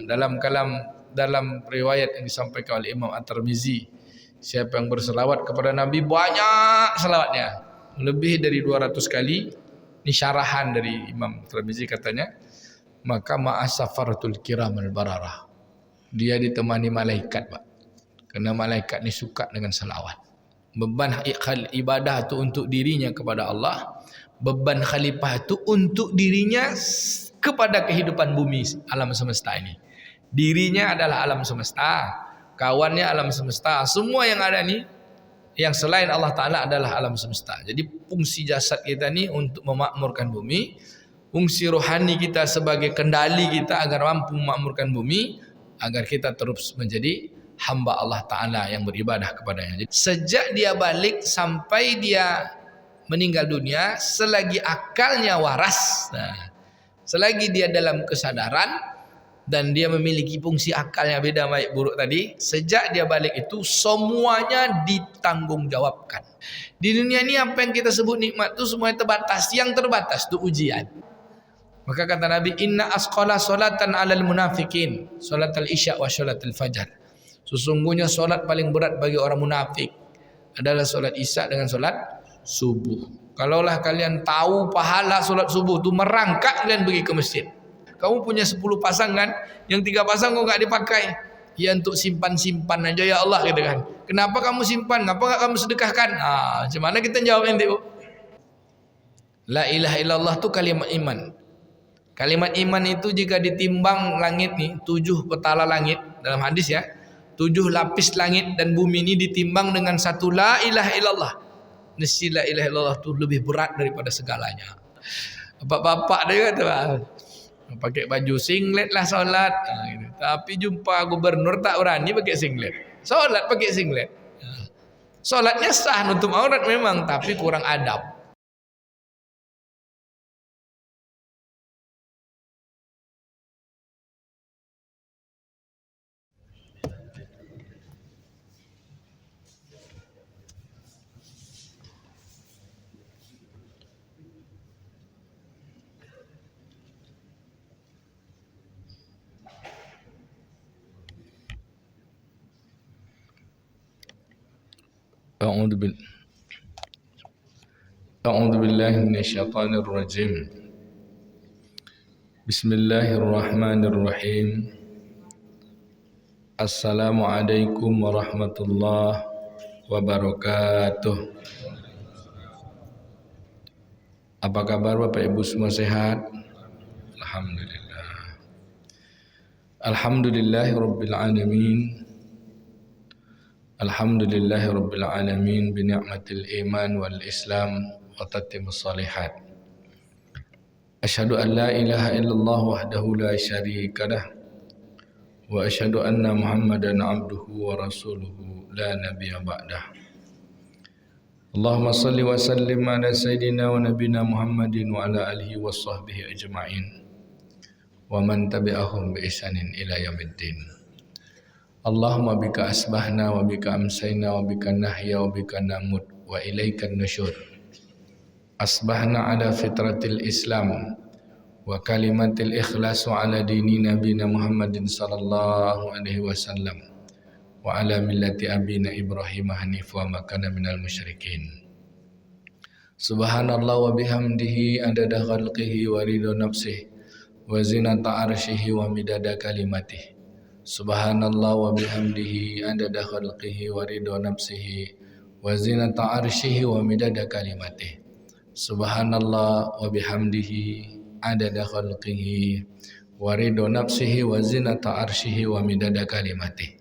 Dalam riwayat yang disampaikan oleh Imam At-Tirmizi, siapa yang berselawat kepada Nabi banyak selawatnya, lebih dari 200 kali. Ini syarahan dari Imam Tirmizi katanya, maka ma'asafaratul kiram al-bararah, dia ditemani malaikat, Pak. Karena malaikat ni suka dengan selawat. Beban ibadah itu untuk dirinya kepada Allah, beban khalifah itu untuk dirinya kepada kehidupan bumi alam semesta ini. Dirinya adalah alam semesta, kawannya alam semesta, semua yang ada ni yang selain Allah Ta'ala adalah alam semesta. Jadi fungsi jasad kita ni untuk memakmurkan bumi, fungsi rohani kita sebagai kendali kita agar mampu memakmurkan bumi, agar kita terus menjadi hamba Allah Ta'ala yang beribadah kepadanya. Jadi, sejak dia balik sampai dia meninggal dunia, selagi akalnya waras, selagi dia dalam kesadaran dan dia memiliki fungsi akalnya beda baik buruk tadi, sejak dia balik itu semuanya ditanggungjawabkan. Di dunia ini apa yang kita sebut nikmat itu semuanya terbatas. Yang terbatas itu ujian. Maka kata Nabi, inna asqala solatan alal munafikin, solat al-isya wa solat al-fajar. Sesungguhnya solat paling berat bagi orang munafik adalah solat isya dengan solat subuh. Kalaulah kalian tahu pahala solat subuh itu, merangkak kalian pergi ke masjid. Kamu punya 10 pasangan, yang 3 pasang kau enggak dipakai. Ya untuk simpan-simpan aja ya Allah, gitu kan. Kenapa kamu simpan? Kenapa enggak kamu sedekahkan? Macam mana kita jawab nanti? La ilaha illallah itu kalimat iman. Kalimat iman itu jika ditimbang langit nih, 7 petala langit dalam hadis ya, 7 lapis langit dan bumi ini ditimbang dengan 1 la ilaha illallah. Niscaya la ilaha illallah itu lebih berat daripada segalanya. Bapak-bapak dia kata, pakai baju singlet lah solat, gitu. Tapi jumpa gubernur tak berani pakai singlet, solat pakai singlet. Solatnya sah, nutup aurat memang, tapi kurang adab. A'udzu billahi minasyaitonir rajim. Bismillahirrahmanirrahim. Assalamualaikum warahmatullahi wabarakatuh. Apa kabar Bapak Ibu semua, sehat? Alhamdulillah. Alhamdulillahirabbil alamin. Alhamdulillahirabbil alamin bi ni'matil iman wal islam wa tatimmus shalihat. Asyhadu an la ilaha illallah wahdahu la syarika lah wa asyhadu anna Muhammadan abduhu wa rasuluhu la nabiyya ba'dah. Allahumma salli wa sallim ala sayyidina wa nabina Muhammadin wa ala alihi wa sahbihi ajma'in wa man tabi'ahum bi ihsanin ila yaumiddin. Allahumma bika asbahna wa bika amsayna wa bika nahya wa bika namut wa ilaikan nusyur. Asbahna ala fitratil Islam wa kalimatil ikhlas wa ala dini nabina Muhammadin sallallahu alaihi wasallam wa ala millati abina Ibrahim hanif wa makana minal musyrikin. Subhanallah wa bihamdihi adada khalqihi wa ridha nafsihi wa zinata arshihi wa midada kalimatihi. Subhanallah wa bihamdihi adada khalqihi wa ridha nafsihi wa zinata arshihi wa midada kalimatihi. Subhanallah wa bihamdihi adada khalqihi wa ridha nafsihi wa zinata arshihi wa midada kalimatihi.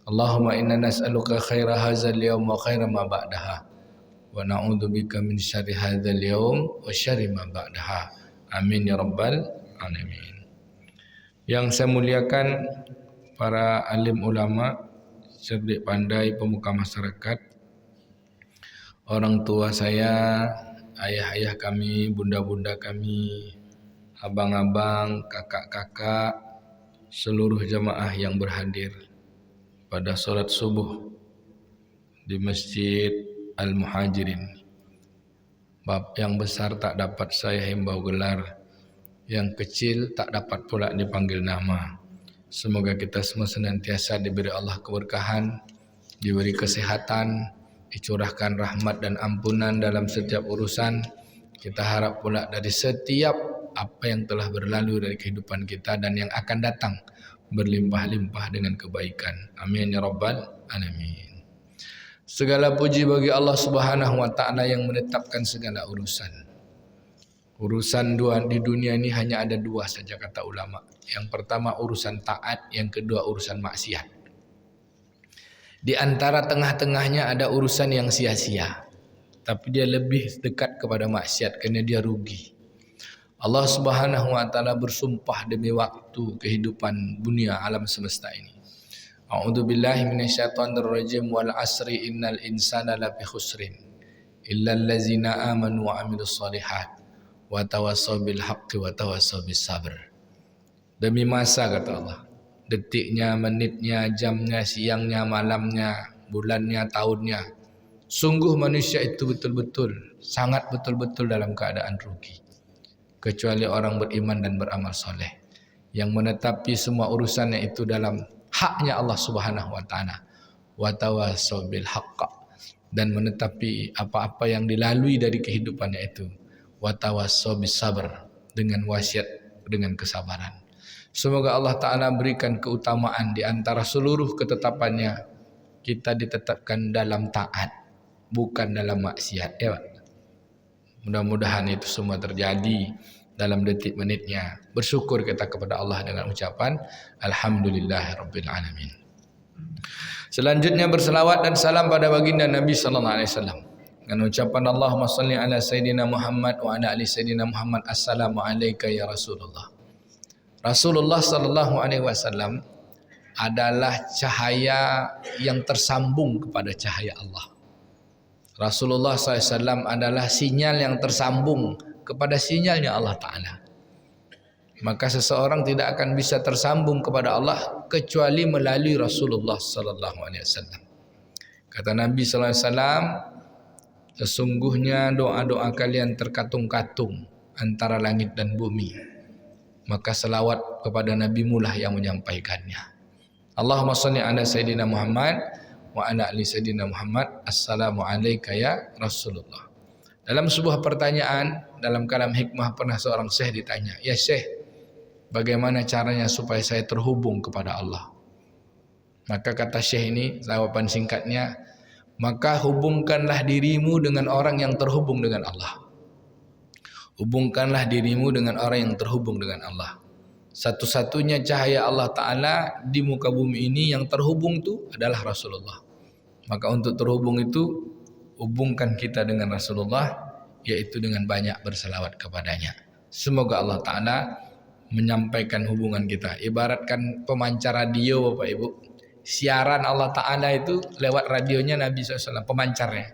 Allahumma inna nas'aluka khaira hadzal yawm wa khaira ma ba'daha wa na'udzubika min syarri hadzal yawm wa syarri ma ba'daha. Amin ya rabbal alamin. Yang saya muliakan para alim ulama, cerdik pandai, pemuka masyarakat, orang tua saya, ayah-ayah kami, bunda-bunda kami, abang-abang, kakak-kakak, seluruh jamaah yang berhadir pada sholat subuh di Masjid Al-Muhajirin. Bab yang besar tak dapat saya himbau gelar, yang kecil tak dapat pula dipanggil nama. Semoga kita semua senantiasa diberi Allah keberkahan, diberi kesehatan, dicurahkan rahmat dan ampunan dalam setiap urusan. Kita harap pula dari setiap apa yang telah berlalu dari kehidupan kita dan yang akan datang berlimpah-limpah dengan kebaikan. Amin ya rabbal alamin. Segala puji bagi Allah Subhanahu wa taala yang menetapkan segala urusan. Urusan di dunia ini hanya ada dua saja kata ulama. Yang pertama urusan taat, yang kedua urusan maksiat. Di antara tengah-tengahnya ada urusan yang sia-sia, tapi dia lebih dekat kepada maksiat karena dia rugi. Allah Subhanahu wa taala bersumpah demi waktu kehidupan dunia alam semesta ini. A'udzubillahi minasyaitonirrajim wal asri innal insana lafi khusrin illal ladzina amanu wa amilus solihat wa tawassaw bil haqqi wa tawassaw bis sabr. Demi masa kata Allah, detiknya, menitnya, jamnya, siangnya, malamnya, bulannya, tahunnya, sungguh manusia itu betul-betul, sangat betul-betul dalam keadaan rugi, kecuali orang beriman dan beramal soleh yang menetapi semua urusannya itu dalam haknya Allah Subhanahu wa taala, wa tawassaw bil haqq, dan menetapi apa-apa yang dilalui dari kehidupannya itu, wa tawassaw bis sabr, dengan wasiat dengan kesabaran. Semoga Allah Ta'ala berikan keutamaan di antara seluruh ketetapannya. Kita ditetapkan dalam taat, bukan dalam maksiat, ya Pak. Mudah-mudahan itu semua terjadi dalam detik menitnya. Bersyukur kita kepada Allah dengan ucapan Alhamdulillahirabbil alamin. Selanjutnya berselawat dan salam pada baginda Nabi sallallahu alaihi wasallam dengan ucapan Allahumma shalli ala sayyidina Muhammad wa ala ali sayyidina Muhammad. Assalamu alayka ya Rasulullah. Rasulullah sallallahu alaihi wasallam adalah cahaya yang tersambung kepada cahaya Allah. Rasulullah SAW adalah sinyal yang tersambung kepada sinyalnya Allah Ta'ala. Maka seseorang tidak akan bisa tersambung kepada Allah kecuali melalui Rasulullah sallallahu alaihi wasallam. Kata Nabi sallallahu alaihi wasallam, sesungguhnya doa-doa kalian terkatung-katung antara langit dan bumi, maka selawat kepada Nabi mulah yang menyampaikannya. Allahumma shalli ala sayyidina Muhammad wa ala ali sayyidina Muhammad. Assalamu alayka ya Rasulullah. Dalam sebuah pertanyaan dalam kalam hikmah pernah seorang syekh ditanya, "Ya syekh, bagaimana caranya supaya saya terhubung kepada Allah?" Maka kata syekh ini, jawaban singkatnya, maka hubungkanlah dirimu dengan orang yang terhubung dengan Allah. Hubungkanlah dirimu dengan orang yang terhubung dengan Allah. Satu-satunya cahaya Allah Ta'ala di muka bumi ini yang terhubung itu adalah Rasulullah. Maka untuk terhubung itu, hubungkan kita dengan Rasulullah, yaitu dengan banyak berselawat kepadanya. Semoga Allah Ta'ala menyampaikan hubungan kita. Ibaratkan pemancar radio Bapak Ibu, siaran Allah Ta'ala itu lewat radionya Nabi SAW, pemancarnya.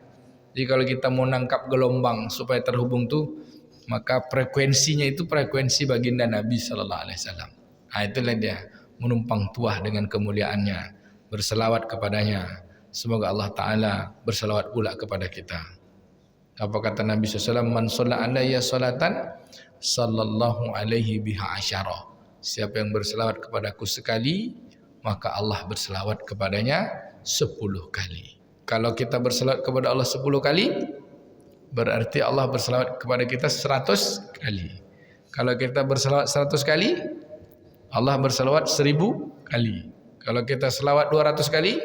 Jadi kalau kita mau nangkap gelombang supaya terhubung tuh, maka frekuensinya itu frekuensi baginda Nabi sallallahu alaihi wasallam. Itulah dia, menumpang tuah dengan kemuliaannya, berselawat kepadanya. Semoga Allah Ta'ala berselawat pula kepada kita. Apa kata Nabi SAW? Man shalla alayya salatan sallallahu alaihi biha asyara. Siapa yang berselawat kepadaku sekali, maka Allah berselawat kepadanya 10 kali. Kalau kita berselawat kepada Allah 10 kali, berarti Allah berselawat kepada kita 100 kali. Kalau kita berselawat 100 kali, Allah berselawat 1000 kali. Kalau kita selawat 200 kali,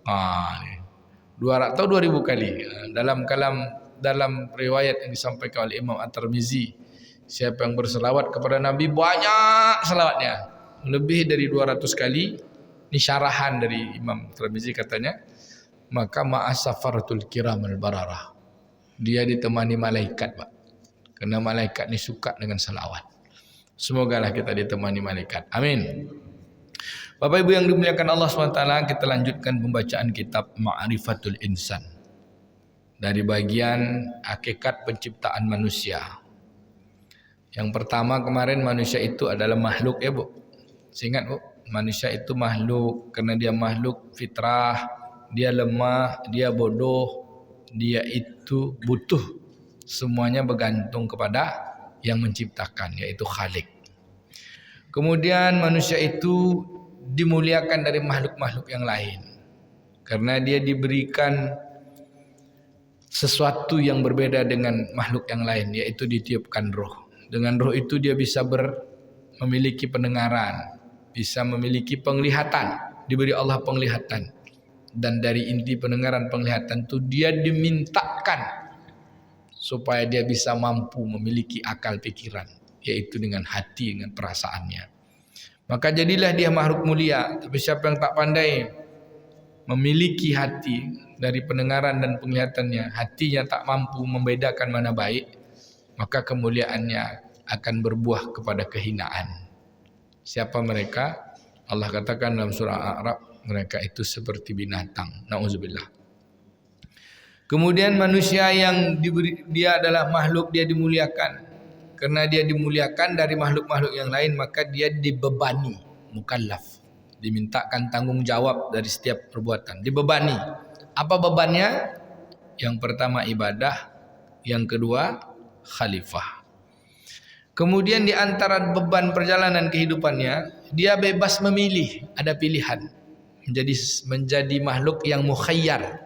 200 atau 2000 kali. Dalam riwayat yang disampaikan oleh Imam At-Tirmizi, siapa yang berselawat kepada Nabi banyak selawatnya, lebih dari 200 kali. Ini syarahan dari Imam At-Tirmizi katanya, maka ma'asafaratul kiramul bararah, dia ditemani malaikat, Pak. Karena malaikat ni suka dengan salawat. Semogalah kita ditemani malaikat. Amin. Bapak Ibu yang dimuliakan Allah SWT, kita lanjutkan pembacaan kitab Ma'rifatul Insan. Dari bagian hakikat penciptaan manusia. Yang pertama kemarin, manusia itu adalah makhluk ya Bu. Ingat Bu, manusia itu makhluk karena dia makhluk fitrah, dia lemah, dia bodoh, dia itu butuh, semuanya bergantung kepada yang menciptakan, yaitu Khalik. Kemudian manusia itu dimuliakan dari makhluk-makhluk yang lain karena dia diberikan sesuatu yang berbeda dengan makhluk yang lain, yaitu ditiupkan roh. Dengan roh itu dia bisa memiliki pendengaran, bisa memiliki penglihatan, diberi Allah penglihatan. Dan dari inti pendengaran penglihatan itu dia dimintakan supaya dia bisa mampu memiliki akal pikiran, yaitu dengan hati, dengan perasaannya. Maka jadilah dia makhluk mulia. Tapi siapa yang tak pandai memiliki hati dari pendengaran dan penglihatannya, hatinya tak mampu membedakan mana baik, maka kemuliaannya akan berbuah kepada kehinaan. Siapa mereka? Allah katakan dalam surah A'raf, mereka itu seperti binatang. Nauzubillah. Kemudian manusia yang dia adalah makhluk, dia dimuliakan. Karena dia dimuliakan dari makhluk-makhluk yang lain, maka dia dibebani, mukallaf, dimintakan tanggung jawab dari setiap perbuatan, dibebani. Apa bebannya? Yang pertama ibadah, yang kedua khalifah. Kemudian di antara beban perjalanan kehidupannya, dia bebas memilih, ada pilihan. Menjadi makhluk yang mukhayyar,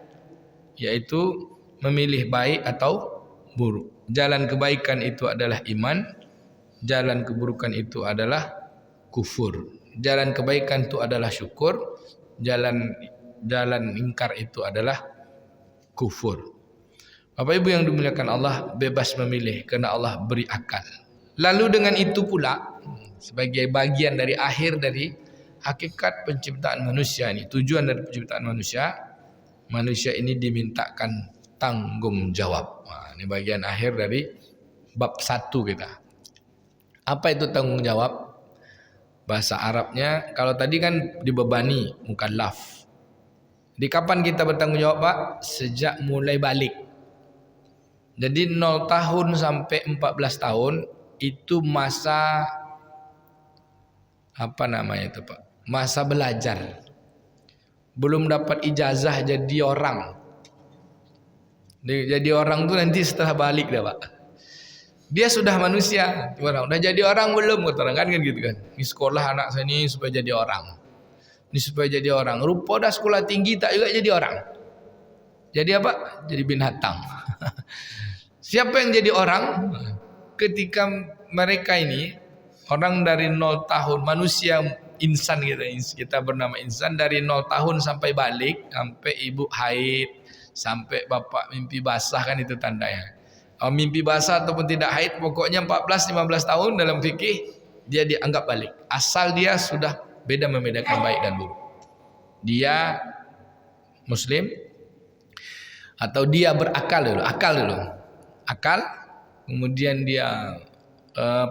yaitu memilih baik atau buruk. Jalan kebaikan itu adalah iman, jalan keburukan itu adalah kufur. Jalan kebaikan itu adalah syukur, jalan ingkar itu adalah kufur. Bapak Ibu yang dimuliakan Allah, bebas memilih karena Allah beri akal. Lalu dengan itu pula, sebagai bagian dari akhir dari hakikat penciptaan manusia ini, tujuan dari penciptaan manusia ini dimintakan tanggung jawab. Ini bagian akhir dari bab 1 kita. Apa itu tanggung jawab? Bahasa Arabnya, kalau tadi kan dibebani, mukallaf. Di kapan kita bertanggung jawab, Pak? Sejak mulai balik. Jadi 0 tahun sampai 14 tahun itu masa apa namanya itu, Pak? Masa belajar. Belum dapat ijazah jadi orang. Jadi orang tuh nanti setelah balik dah, Pak. Dia sudah manusia, orang udah jadi orang belum, kata orang kan gitu kan. Ini sekolah anak saya ini supaya jadi orang. Ini supaya jadi orang. Rupa dah sekolah tinggi tak juga jadi orang. Jadi apa? Jadi binatang. Siapa yang jadi orang? Ketika mereka ini orang dari 0 tahun, manusia insan kita bernama insan, dari 0 tahun sampai balik, sampai ibu haid, sampai bapak mimpi basah, kan itu tandanya. Mimpi basah ataupun tidak haid, pokoknya 14-15 tahun dalam fikih dia dianggap balik. Asal dia sudah beda membedakan baik dan buruk. Dia muslim atau dia berakal dulu, akal, kemudian dia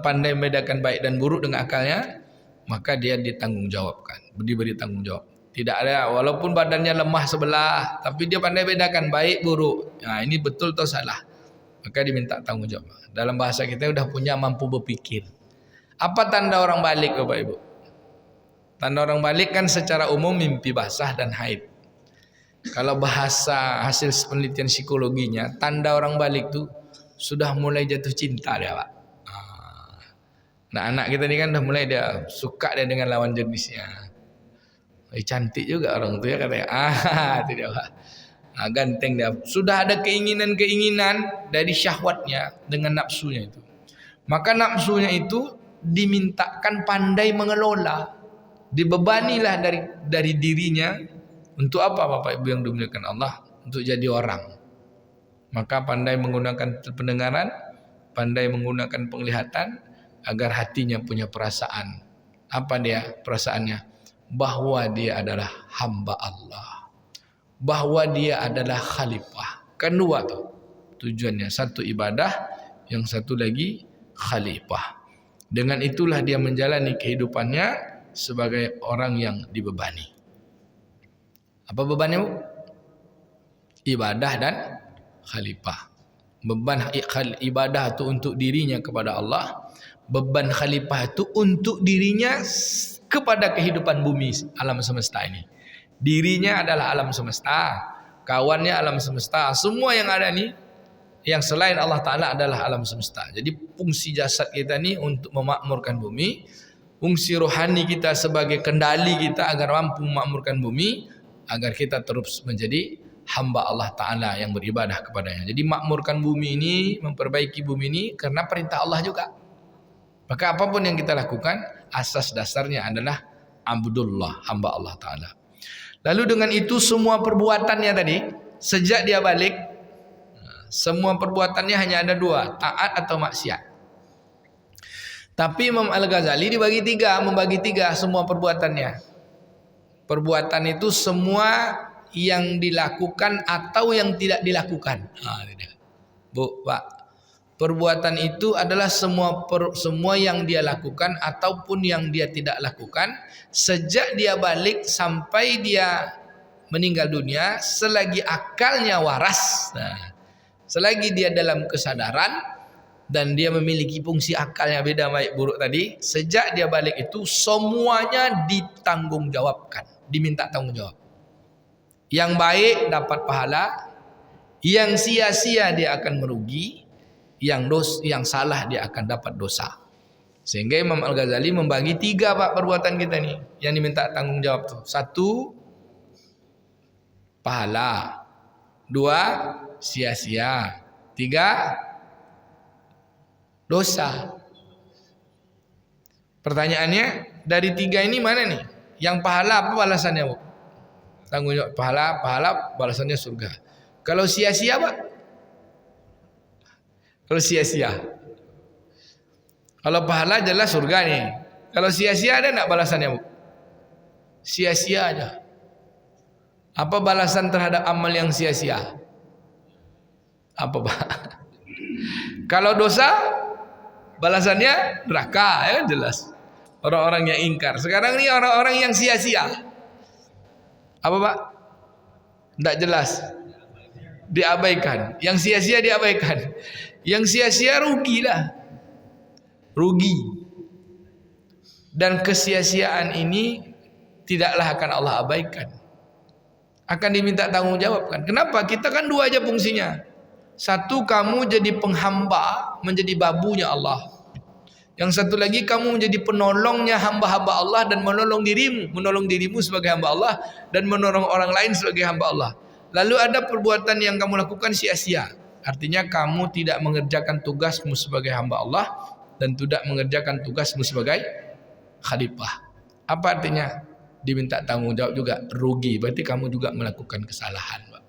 pandai membedakan baik dan buruk dengan akalnya, maka dia ditanggung jawabkan, diberi tanggung jawab. Tidak ada, walaupun badannya lemah sebelah, tapi dia pandai bedakan baik buruk. Nah, ini betul atau salah, maka diminta tanggung jawab. Dalam bahasa kita sudah punya mampu berpikir. Apa tanda orang balik, Bapak Ibu? Tanda orang balik kan secara umum mimpi basah dan haid. Kalau bahasa hasil penelitian psikologinya, tanda orang balik tuh sudah mulai jatuh cinta dia, Pak. Nah, anak kita ini kan udah mulai dia suka dia dengan lawan jenisnya. Cantik juga orang tu ya katanya. Itu dia, Pak. Ganteng dia. Sudah ada keinginan-keinginan dari syahwatnya dengan nafsunya itu. Maka nafsunya itu dimintakan pandai mengelola. Dibebanilah dari dirinya. Untuk apa, Bapak Ibu yang dimuliakan Allah? Untuk jadi orang. Maka pandai menggunakan pendengaran, pandai menggunakan penglihatan, agar hatinya punya perasaan. Apa dia perasaannya? Bahwa dia adalah hamba Allah, bahwa dia adalah khalifah. Kan dua tuh tujuannya, satu ibadah, yang satu lagi khalifah. Dengan itulah dia menjalani kehidupannya sebagai orang yang dibebani. Apa bebannya, Bu? Ibadah dan khalifah. Beban ibadah itu untuk dirinya kepada Allah, beban khalifah itu untuk dirinya kepada kehidupan bumi alam semesta ini. Dirinya adalah alam semesta, kawannya alam semesta, semua yang ada ni yang selain Allah Ta'ala adalah alam semesta. Jadi fungsi jasad kita ni untuk memakmurkan bumi, fungsi rohani kita sebagai kendali kita agar mampu memakmurkan bumi, agar kita terus menjadi hamba Allah Ta'ala yang beribadah kepadanya. Jadi makmurkan bumi ini, memperbaiki bumi ini karena perintah Allah juga. Maka apapun yang kita lakukan, asas dasarnya adalah abdullah, hamba Allah Ta'ala. Lalu dengan itu semua perbuatannya tadi, sejak dia balik, semua perbuatannya hanya ada dua, taat atau maksiat. Tapi Imam Al-Ghazali membagi tiga semua perbuatannya. Perbuatan itu semua yang dilakukan atau yang tidak dilakukan. Bu, Pak, perbuatan itu adalah semua yang dia lakukan ataupun yang dia tidak lakukan sejak dia balik sampai dia meninggal dunia, selagi akalnya waras. Selagi dia dalam kesadaran dan dia memiliki fungsi akalnya beda baik buruk tadi, sejak dia balik itu semuanya ditanggungjawabkan, diminta tanggung jawab. Yang baik dapat pahala, yang sia-sia dia akan merugi, yang salah dia akan dapat dosa. Sehingga Imam Al-Ghazali membagi tiga Pak perbuatan kita nih yang diminta tanggung jawab tuh. Satu, pahala. Dua, sia-sia. Tiga, dosa. Pertanyaannya, dari tiga ini mana nih? Yang pahala apa balasannya, Bu? Tanggung jawab pahala balasannya surga. Kalau sia-sia, Pak? Kalau sia-sia. Kalau pahala jelas surga nih. Kalau sia-sia ada enggak balasannya, Bu? Sia-sia aja. Apa balasan terhadap amal yang sia-sia? Apa, Pak? Kalau dosa, balasannya neraka, ya jelas. Orang-orang yang ingkar. Sekarang ini orang-orang yang sia-sia. Apa, Pak? Tidak jelas. Diabaikan. Yang sia-sia diabaikan. Yang sia-sia rugilah. Rugi. Dan kesia-siaan ini tidaklah akan Allah abaikan. Akan diminta tanggung jawabkan. Kenapa? Kita kan dua aja fungsinya. Satu, kamu jadi penghamba, menjadi babunya Allah. Yang satu lagi, kamu menjadi penolongnya hamba-hamba Allah dan menolong dirimu sebagai hamba Allah dan menolong orang lain sebagai hamba Allah. Lalu ada perbuatan yang kamu lakukan sia-sia. Artinya kamu tidak mengerjakan tugasmu sebagai hamba Allah dan tidak mengerjakan tugasmu sebagai khalifah. Apa artinya? Diminta tanggung jawab juga, rugi. Berarti kamu juga melakukan kesalahan, Pak.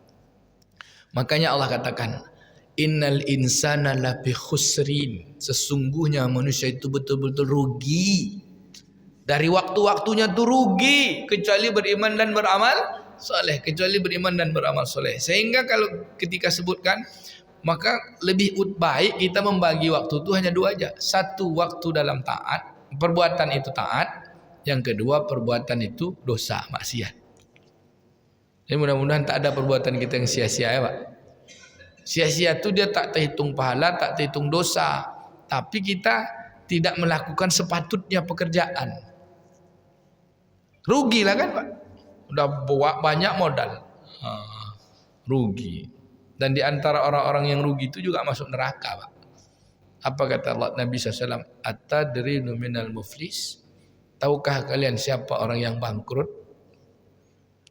Makanya Allah katakan, innal insana lafi khusrin. Sesungguhnya manusia itu betul-betul rugi. Dari waktu-waktunya tuh rugi, kecuali beriman dan beramal soleh. Kecuali beriman dan beramal soleh. Sehingga kalau ketika sebutkan, maka lebih baik kita membagi waktu itu hanya dua aja. Satu, waktu dalam taat, perbuatan itu taat. Yang kedua, perbuatan itu dosa, maksiat. Jadi mudah-mudahan tak ada perbuatan kita yang sia-sia, ya Pak. Sia-sia itu dia tak terhitung pahala, tak terhitung dosa. Tapi kita tidak melakukan sepatutnya pekerjaan. Rugilah kan, Pak. Udah banyak modal. Rugi. Dan di antara orang-orang yang rugi itu juga masuk neraka, Pak. Apa kata Allah Nabi SAW? Atadrinu minal muflis. Tahukah kalian siapa orang yang bangkrut?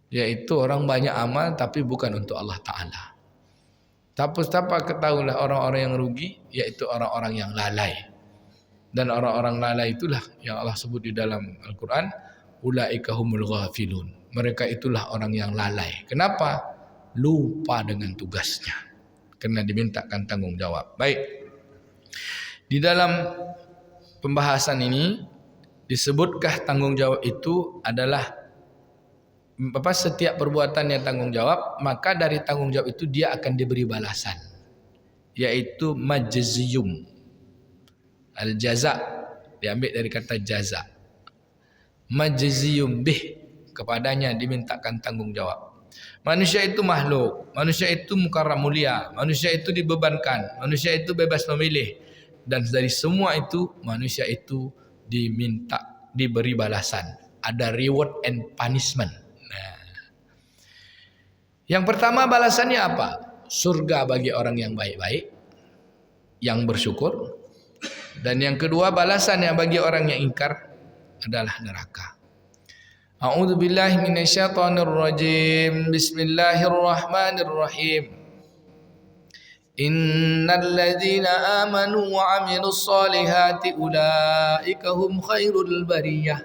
Yaitu orang banyak amal tapi bukan untuk Allah Ta'ala. Tapa ketahuilah orang-orang yang rugi, yaitu orang-orang yang lalai. Dan orang-orang lalai itulah yang Allah sebut di dalam Al-Quran, ulaika humul ghafilun. Mereka itulah orang yang lalai. Kenapa? Lupa dengan tugasnya. Karena dimintakan tanggung jawab. Baik. Di dalam pembahasan ini disebutkan tanggung jawab itu adalah setiap perbuatan yang tanggung jawab, maka dari tanggung jawab itu dia akan diberi balasan, yaitu majziyum. Al-jaza diambil dari kata jaza. Majziyum bih, kepadanya dimintakan tanggung jawab. Manusia itu makhluk, manusia itu mukarram mulia, manusia itu dibebankan, manusia itu bebas memilih, dan dari semua itu manusia itu diberi balasan. Ada reward and punishment. Nah, yang pertama balasannya apa? Surga bagi orang yang baik-baik, yang bersyukur. Dan yang kedua balasannya bagi orang yang ingkar, adalah neraka. A'udzubillahi minasyaitonirrajim. Bismillahirrahmanirrahim. Innal ladzina amanu wa 'amilus solihati ulaika hum khairul bariyah.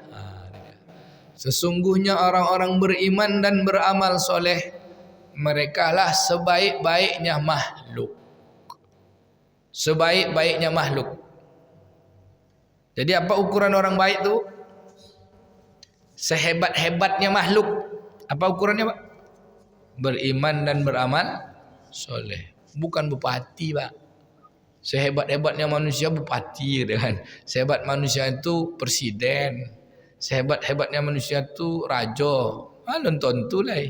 Sesungguhnya orang-orang beriman dan beramal soleh, merekalah sebaik-baiknya makhluk. Sebaik-baiknya makhluk. Jadi apa ukuran orang baik itu? Sehebat-hebatnya makhluk. Apa ukurannya, Pak? Beriman dan beramal soleh. Bukan bupati, Pak. Sehebat-hebatnya manusia bupati, kan? Sehebat manusia itu presiden. Sehebat-hebatnya manusia itu raja. Belum tentu lah.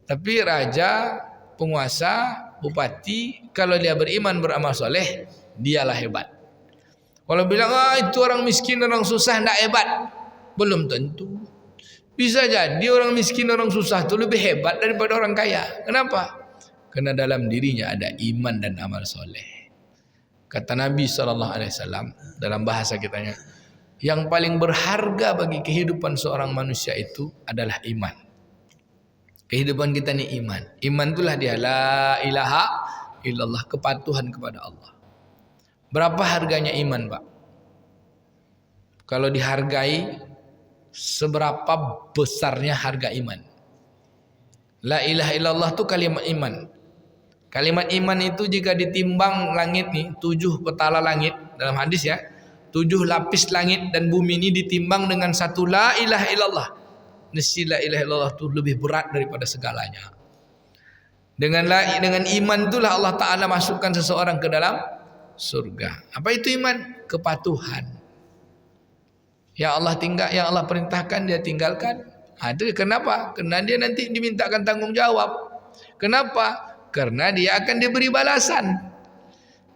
Tapi raja, penguasa, bupati, kalau dia beriman beramal soleh, dialah hebat. Kalau bilang itu orang miskin, orang susah, tidak hebat, belum tentu. Bisa jadi orang miskin, orang susah itu lebih hebat daripada orang kaya. Kenapa? Karena dalam dirinya ada iman dan amal soleh. Kata Nabi SAW dalam bahasa kitanya, yang paling berharga bagi kehidupan seorang manusia itu adalah iman. Kehidupan kita ini iman. Iman itulah dia la ilaha illallah, kepatuhan kepada Allah. Berapa harganya iman, Pak? Kalau dihargai, seberapa besarnya harga iman? La ilaha illallah itu kalimat iman. Kalimat iman itu jika ditimbang langit nih, 7 petala langit dalam hadis ya, 7 lapis langit dan bumi ini ditimbang dengan satu la ilaha illallah. Niscaya la ilaha illallah itu lebih berat daripada segalanya. Dengan iman itulah Allah Ta'ala masukkan seseorang ke dalam surga. Apa itu iman? Kepatuhan. Yang Allah yang Allah perintahkan dia tinggalkan. Itu kenapa? Karena dia nanti dimintakan tanggung jawab. Kenapa? Karena dia akan diberi balasan.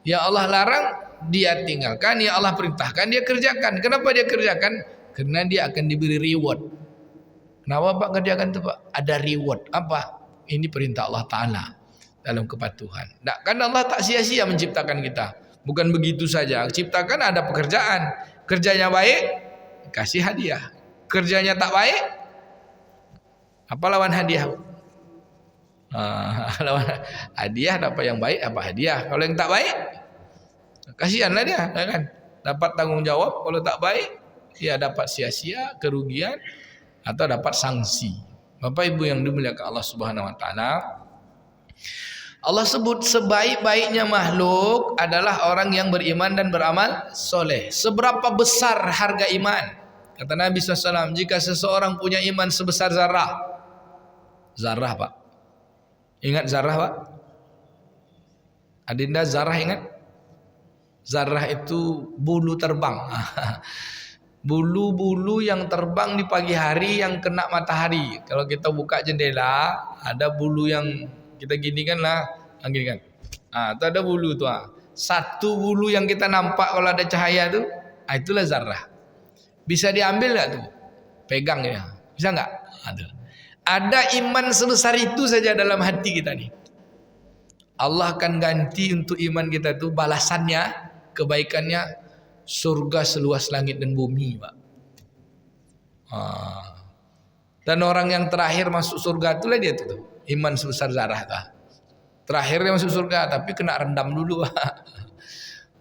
Yang Allah larang dia tinggalkan, yang Allah perintahkan dia kerjakan. Kenapa dia kerjakan? Karena dia akan diberi reward. Kenapa Pak kerjakan itu, Pak? Ada reward. Apa? Ini perintah Allah Ta'ala dalam kepatuhan. Kan Allah tak sia-sia menciptakan kita. Bukan begitu saja. Ciptakan ada pekerjaan. Kerjanya baik, kasih hadiah. Kerjanya tak baik, apa lawan hadiah? Lawan hadiah dapat yang baik, apa hadiah? Kalau yang tak baik, kasihanlah dia, kan? Dapat tanggung jawab. Kalau tak baik, dia dapat sia-sia, kerugian, atau dapat sanksi. Bapak Ibu yang dimuliakan Allah Subhanahu Wa Taala, Allah sebut sebaik-baiknya makhluk adalah orang yang beriman dan beramal soleh. Seberapa besar harga iman? Kata Nabi SAW, jika seseorang punya iman sebesar zarah. Zarah, Pak. Ingat zarah, Pak? Adinda zarah ingat? Zarah itu bulu terbang. Bulu-bulu yang terbang di pagi hari yang kena matahari. Kalau kita buka jendela, ada bulu yang kita gini kan lah, gini kan. Itu ada bulu tuh. Satu bulu yang kita nampak kalau ada cahaya tuh, itulah zarah. Bisa diambil nggak tuh? Pegang ya. Bisa nggak? Ada iman sebesar itu saja dalam hati kita nih. Allah akan ganti untuk iman kita tuh balasannya, kebaikannya surga seluas langit dan bumi, Pak. Dan orang yang terakhir masuk surga itulah dia tuh. Iman sebesar zarah tuh. Terakhir dia masuk surga tapi kena rendam dulu, Pak.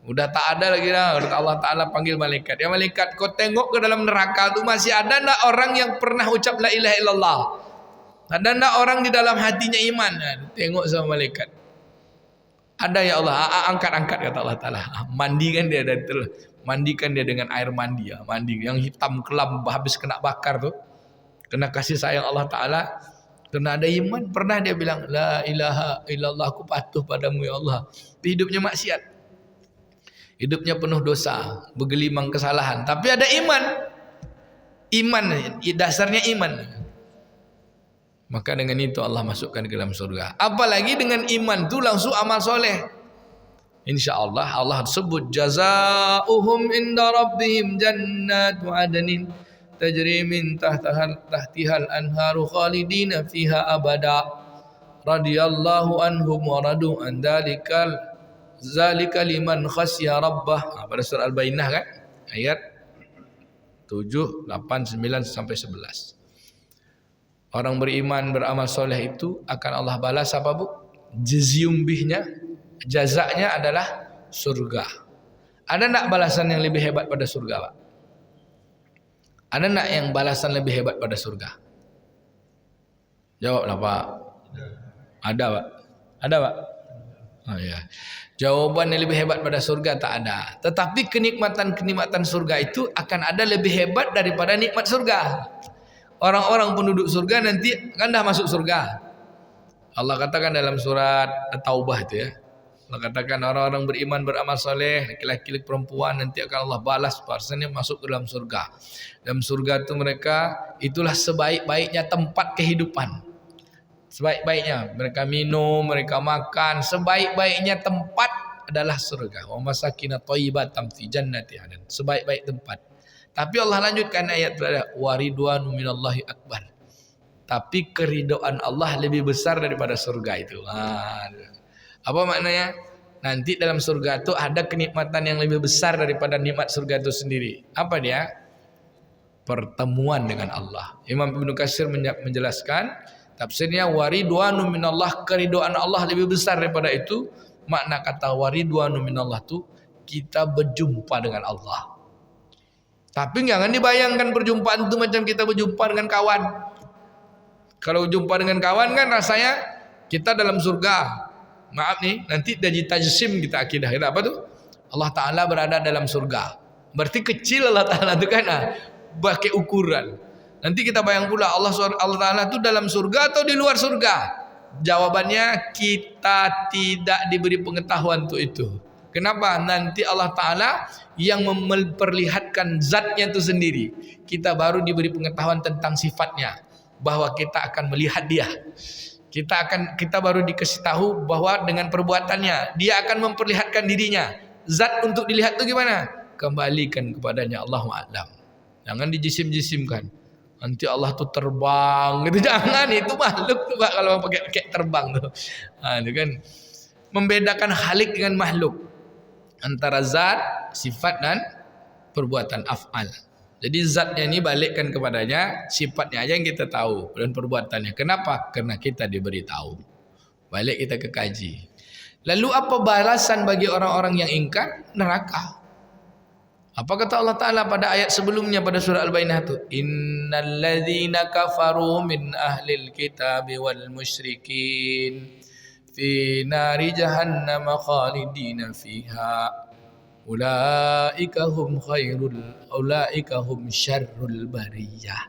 Udah tak ada lagi dah. Allah Ta'ala panggil malaikat. Ya malaikat, kau tengok ke dalam neraka tu masih ada enggak orang yang pernah ucap la ilaha illallah? Ada enggak orang di dalam hatinya iman? Tengok sama malaikat. Ada ya Allah. Angkat-angkat kata Allah Ta'ala. Mandikan dia mandikan dia dengan air mandi ya. Mandi yang hitam kelam habis kena bakar tu. Kena kasih sayang Allah Ta'ala. Kena ada iman. Pernah dia bilang la ilaha illallah, aku patuh padamu ya Allah. Hidupnya maksiat. Hidupnya penuh dosa, bergelimang kesalahan, tapi ada iman. Iman, dasarnya iman. Maka dengan itu Allah masukkan ke dalam surga. Apalagi dengan iman itu langsung amal soleh. InsyaAllah Allah sebut jazaohum inda rabbihim jannatu adnin tajri min tahtihal anharu khalidina fiha abada radhiyallahu anhum wa radu an dalikal zalika liman khasya rabbah. Pada surah Al-Bayyinah kan, ayat 7, 8, 9 sampai 11. Orang beriman beramal soleh itu akan Allah balas apa bu? Jazium bihnya, jazaknya adalah surga. Ada nak balasan yang lebih hebat pada surga pak? Ada nak yang balasan lebih hebat pada surga? Jawablah pak. Ada pak? Ada pak? Oh ya. Jawaban yang lebih hebat pada surga tak ada. Tetapi kenikmatan-kenikmatan surga itu akan ada lebih hebat daripada nikmat surga. Orang-orang penduduk surga nanti kan dah masuk surga. Allah katakan dalam surat At-Taubah itu ya. Allah katakan orang-orang beriman beramal soleh, laki-laki perempuan nanti akan Allah balas parsanya masuk ke dalam surga. Dalam surga itu mereka itulah sebaik-baiknya tempat kehidupan. Sebaik-baiknya mereka minum, mereka makan, sebaik-baiknya tempat adalah surga. Wa masakin thayyibatan fi jannati adn. Sebaik-baik tempat. Tapi Allah lanjutkan ayat berada waridwanu minallahi akbar. Tapi keridhaan Allah lebih besar daripada surga itu. Apa maknanya? Nanti dalam surga itu ada kenikmatan yang lebih besar daripada nikmat surga itu sendiri. Apa dia? Pertemuan dengan Allah. Imam Ibnu Katsir menjelaskan tafsirnya waridwanu minallah, keridhaan Allah lebih besar daripada itu. Makna kata waridwanu minallah itu kita berjumpa dengan Allah. Tapi jangan dibayangkan perjumpaan itu macam kita berjumpa dengan kawan. Kalau jumpa dengan kawan kan rasanya kita dalam surga. Maaf nih, nanti dari tajsim kita akidah. Kita apa tuh? Allah Ta'ala berada dalam surga. Berarti kecil Allah Ta'ala itu kan. Pakai ukuran. Nanti kita bayang pula Allah Ta'ala itu dalam surga atau di luar surga? Jawabannya kita tidak diberi pengetahuan untuk itu. Kenapa? Nanti Allah Ta'ala yang memperlihatkan zatnya itu sendiri. Kita baru diberi pengetahuan tentang sifatnya. Bahwa kita akan melihat dia. Kita baru dikasih tahu bahwa dengan perbuatannya. Dia akan memperlihatkan dirinya. Zat untuk dilihat itu gimana? Kembalikan kepadanya Allahu a'lam. Jangan dijisim-jisimkan. Nanti Allah tuh terbang gitu. Jangan, itu makhluk tuh Pak kalau pakai terbang tuh. Itu kan membedakan Khalik dengan makhluk. Antara zat, sifat dan perbuatan af'al. Jadi zatnya ini balikkan kepadanya, sifatnya aja yang kita tahu dan perbuatannya. Kenapa? Karena kita diberitahu. Balik kita ke kaji. Lalu apa balasan bagi orang-orang yang ingkar? Neraka. Apa kata Allah Ta'ala pada ayat sebelumnya pada surah Al-Bayyinah itu? Innal ladzina kafaru min ahlil kitabi wal musyrikin fi nari jahannam khalidina fiha ulaika hum syarrul bariyah.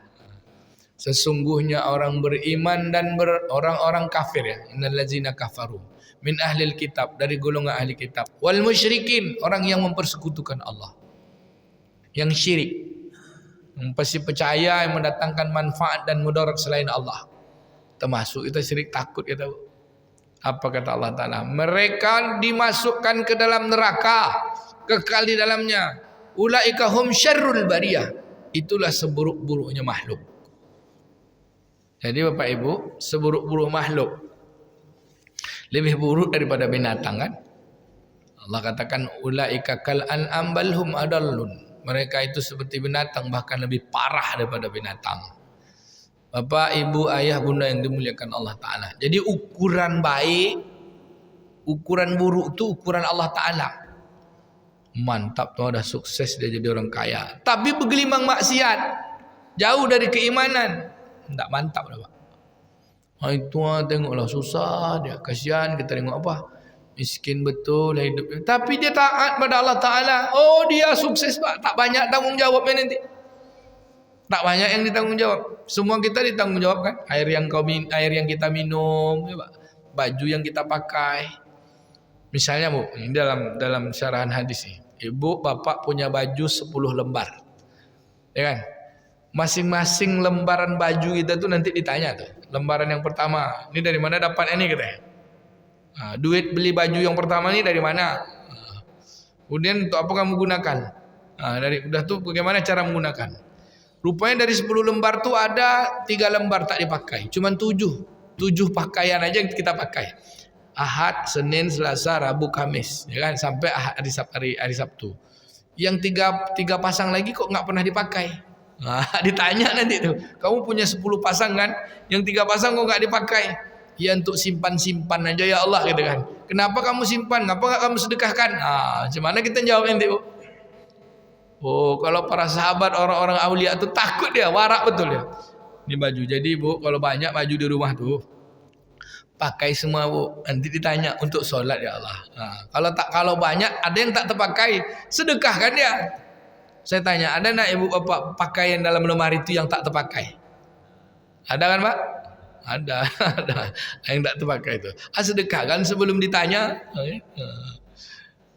Sesungguhnya orang beriman dan orang-orang kafir ya, innal ladzina kafaru min ahlil kitab, dari golongan ahli kitab, wal musyrikin, orang yang mempersekutukan Allah, yang syirik, yang pasti percaya yang mendatangkan manfaat dan mudarat selain Allah, termasuk itu syirik takut kita. Apa kata Allah Ta'ala? Mereka dimasukkan ke dalam neraka, kekal di dalamnya. Ulaika hum syarrul bariyah. Itulah seburuk-buruknya makhluk. Jadi Bapak Ibu, seburuk-buruk makhluk lebih buruk daripada binatang kan? Allah katakan ulaika kal an'am bal hum adallun. Mereka itu seperti binatang, bahkan lebih parah daripada binatang. Bapak, Ibu, Ayah, Bunda yang dimuliakan Allah Ta'ala. Jadi ukuran baik, ukuran buruk itu ukuran Allah Ta'ala. Mantap tuh, ada sukses dia jadi orang kaya. Tapi bergelimang maksiat, jauh dari keimanan, tidak mantap dah Pak. Itu tengoklah susah dia, kasihan kita tengok apa, miskin betul hidupnya. Tapi dia taat pada Allah Ta'ala. Oh dia sukses Pak, tak banyak tanggung jawabnya nanti. Tak banyak yang ditanggung jawab. Semua kita ditanggung jawab kan. Air yang kita minum, ya Pak. Baju yang kita pakai. Misalnya Bu, ini dalam syarahan hadis ini. Ibu, bapak punya baju 10 lembar. Ya kan? Masing-masing lembaran baju kita tuh nanti ditanya tuh. Lembaran yang pertama, ini dari mana dapat ini katanya. Nah, duit beli baju yang pertama ini dari mana? Kemudian untuk apa kamu gunakan? Nah, udah tuh bagaimana cara menggunakan? Rupanya dari 10 lembar tuh ada 3 lembar tak dipakai. Cuman 7 pakaian aja yang kita pakai. Ahad, Senin, Selasa, Rabu, Kamis, ya kan? Sampai hari Sabtu. Yang tiga pasang lagi kok nggak pernah dipakai. Ditanya nanti tuh, kamu punya 10 pasang kan, yang 3 pasang kok nggak dipakai? Ya untuk simpan-simpan aja ya Allah gitu kan. Kenapa kamu simpan? Kenapa nggak kamu sedekahkan? Macam mana kita jawab nanti? Oh, kalau para sahabat orang-orang aulia itu takut dia, warak betul dia. Ini baju. Jadi Bu, kalau banyak baju di rumah tuh, pakai semua Bu. Nanti ditanya untuk sholat ya Allah. Kalau banyak ada yang tak terpakai, sedekahkan dia. Saya tanya, ada nak ibu bapak pakaian dalam lemari itu yang tak terpakai? Ada kan Pak? Ada, ada yang tak terpakai itu. Sedekahkan sebelum ditanya.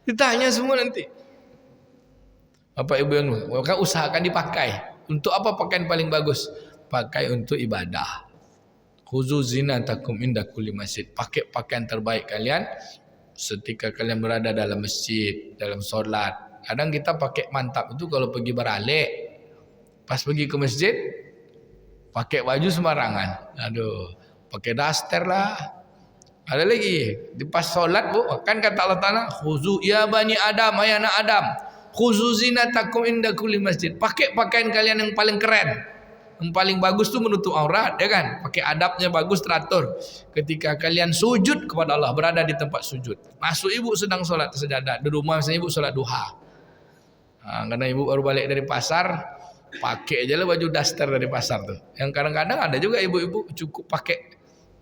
Ditanya semua nanti. Bapak ibu yang maka usahakan dipakai. Untuk apa pakaian paling bagus? Pakai untuk ibadah. Khuzu zinatakum inda kulli masjid. Pakai pakaian terbaik kalian ketika kalian berada dalam masjid, dalam solat. Kadang kita pakai mantap itu kalau pergi beralik. Pas pergi ke masjid, pakai baju sembarangan. Aduh, pakai daster lah. Ada lagi, di pas solat Bu, kan kata Allah Ta'ala, khuzu ya bani Adam, ya anak Adam, khuzu zinatakum inda kulli masjid. Pakai pakaian kalian yang paling keren. Yang paling bagus tuh menutup aurat, ya kan? Pakai adabnya bagus, teratur. Ketika kalian sujud kepada Allah, berada di tempat sujud. Masuk ibu sedang solat sejadah. Di rumah misalnya ibu solat duha. Karena ibu baru balik dari pasar, pakai aja lah baju daster dari pasar tuh. Yang kadang-kadang ada juga ibu-ibu cukup pakai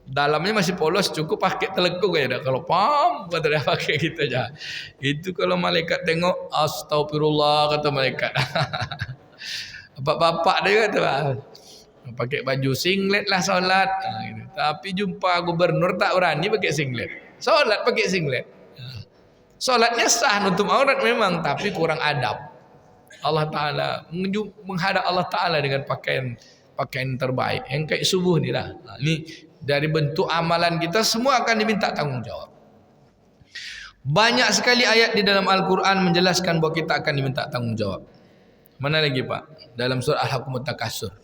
dalamnya masih polos, cukup pakai telekung aja dah. Kalau pam, kata dia pakai gitu aja. Itu kalau malaikat tengok, astagfirullah kata malaikat. Bapak-bapak dia kata, pakai baju singlet lah solat. Gitu. Tapi jumpa gubernur tak berani pakai singlet. Solat pakai singlet. Solatnya sah nutup aurat memang, tapi kurang adab. Allah Ta'ala menghadap Allah Ta'ala dengan pakaian terbaik yang kayak subuh ni lah. Ini dari bentuk amalan kita semua akan diminta tanggung jawab. Banyak sekali ayat di dalam Al-Quran menjelaskan bahwa kita akan diminta tanggung jawab. Mana lagi Pak? Dalam surah Al-Hakumut Takasur.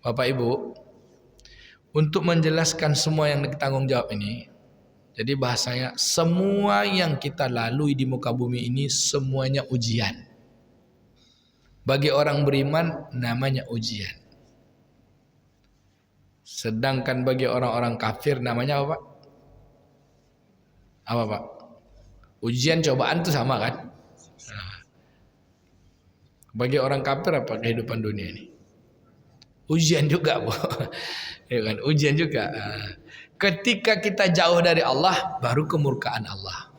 Bapak Ibu, untuk menjelaskan semua yang ditanggung jawab ini, jadi bahasanya semua yang kita lalui di muka bumi ini semuanya ujian. Bagi orang beriman namanya ujian. Sedangkan bagi orang-orang kafir namanya apa Pak? Apa Pak? Ujian cobaan itu sama kan? Bagi orang kafir apa kehidupan dunia ini? Ujian juga Bu. Ya kan? Ujian juga. Ketika kita jauh dari Allah, baru kemurkaan Allah.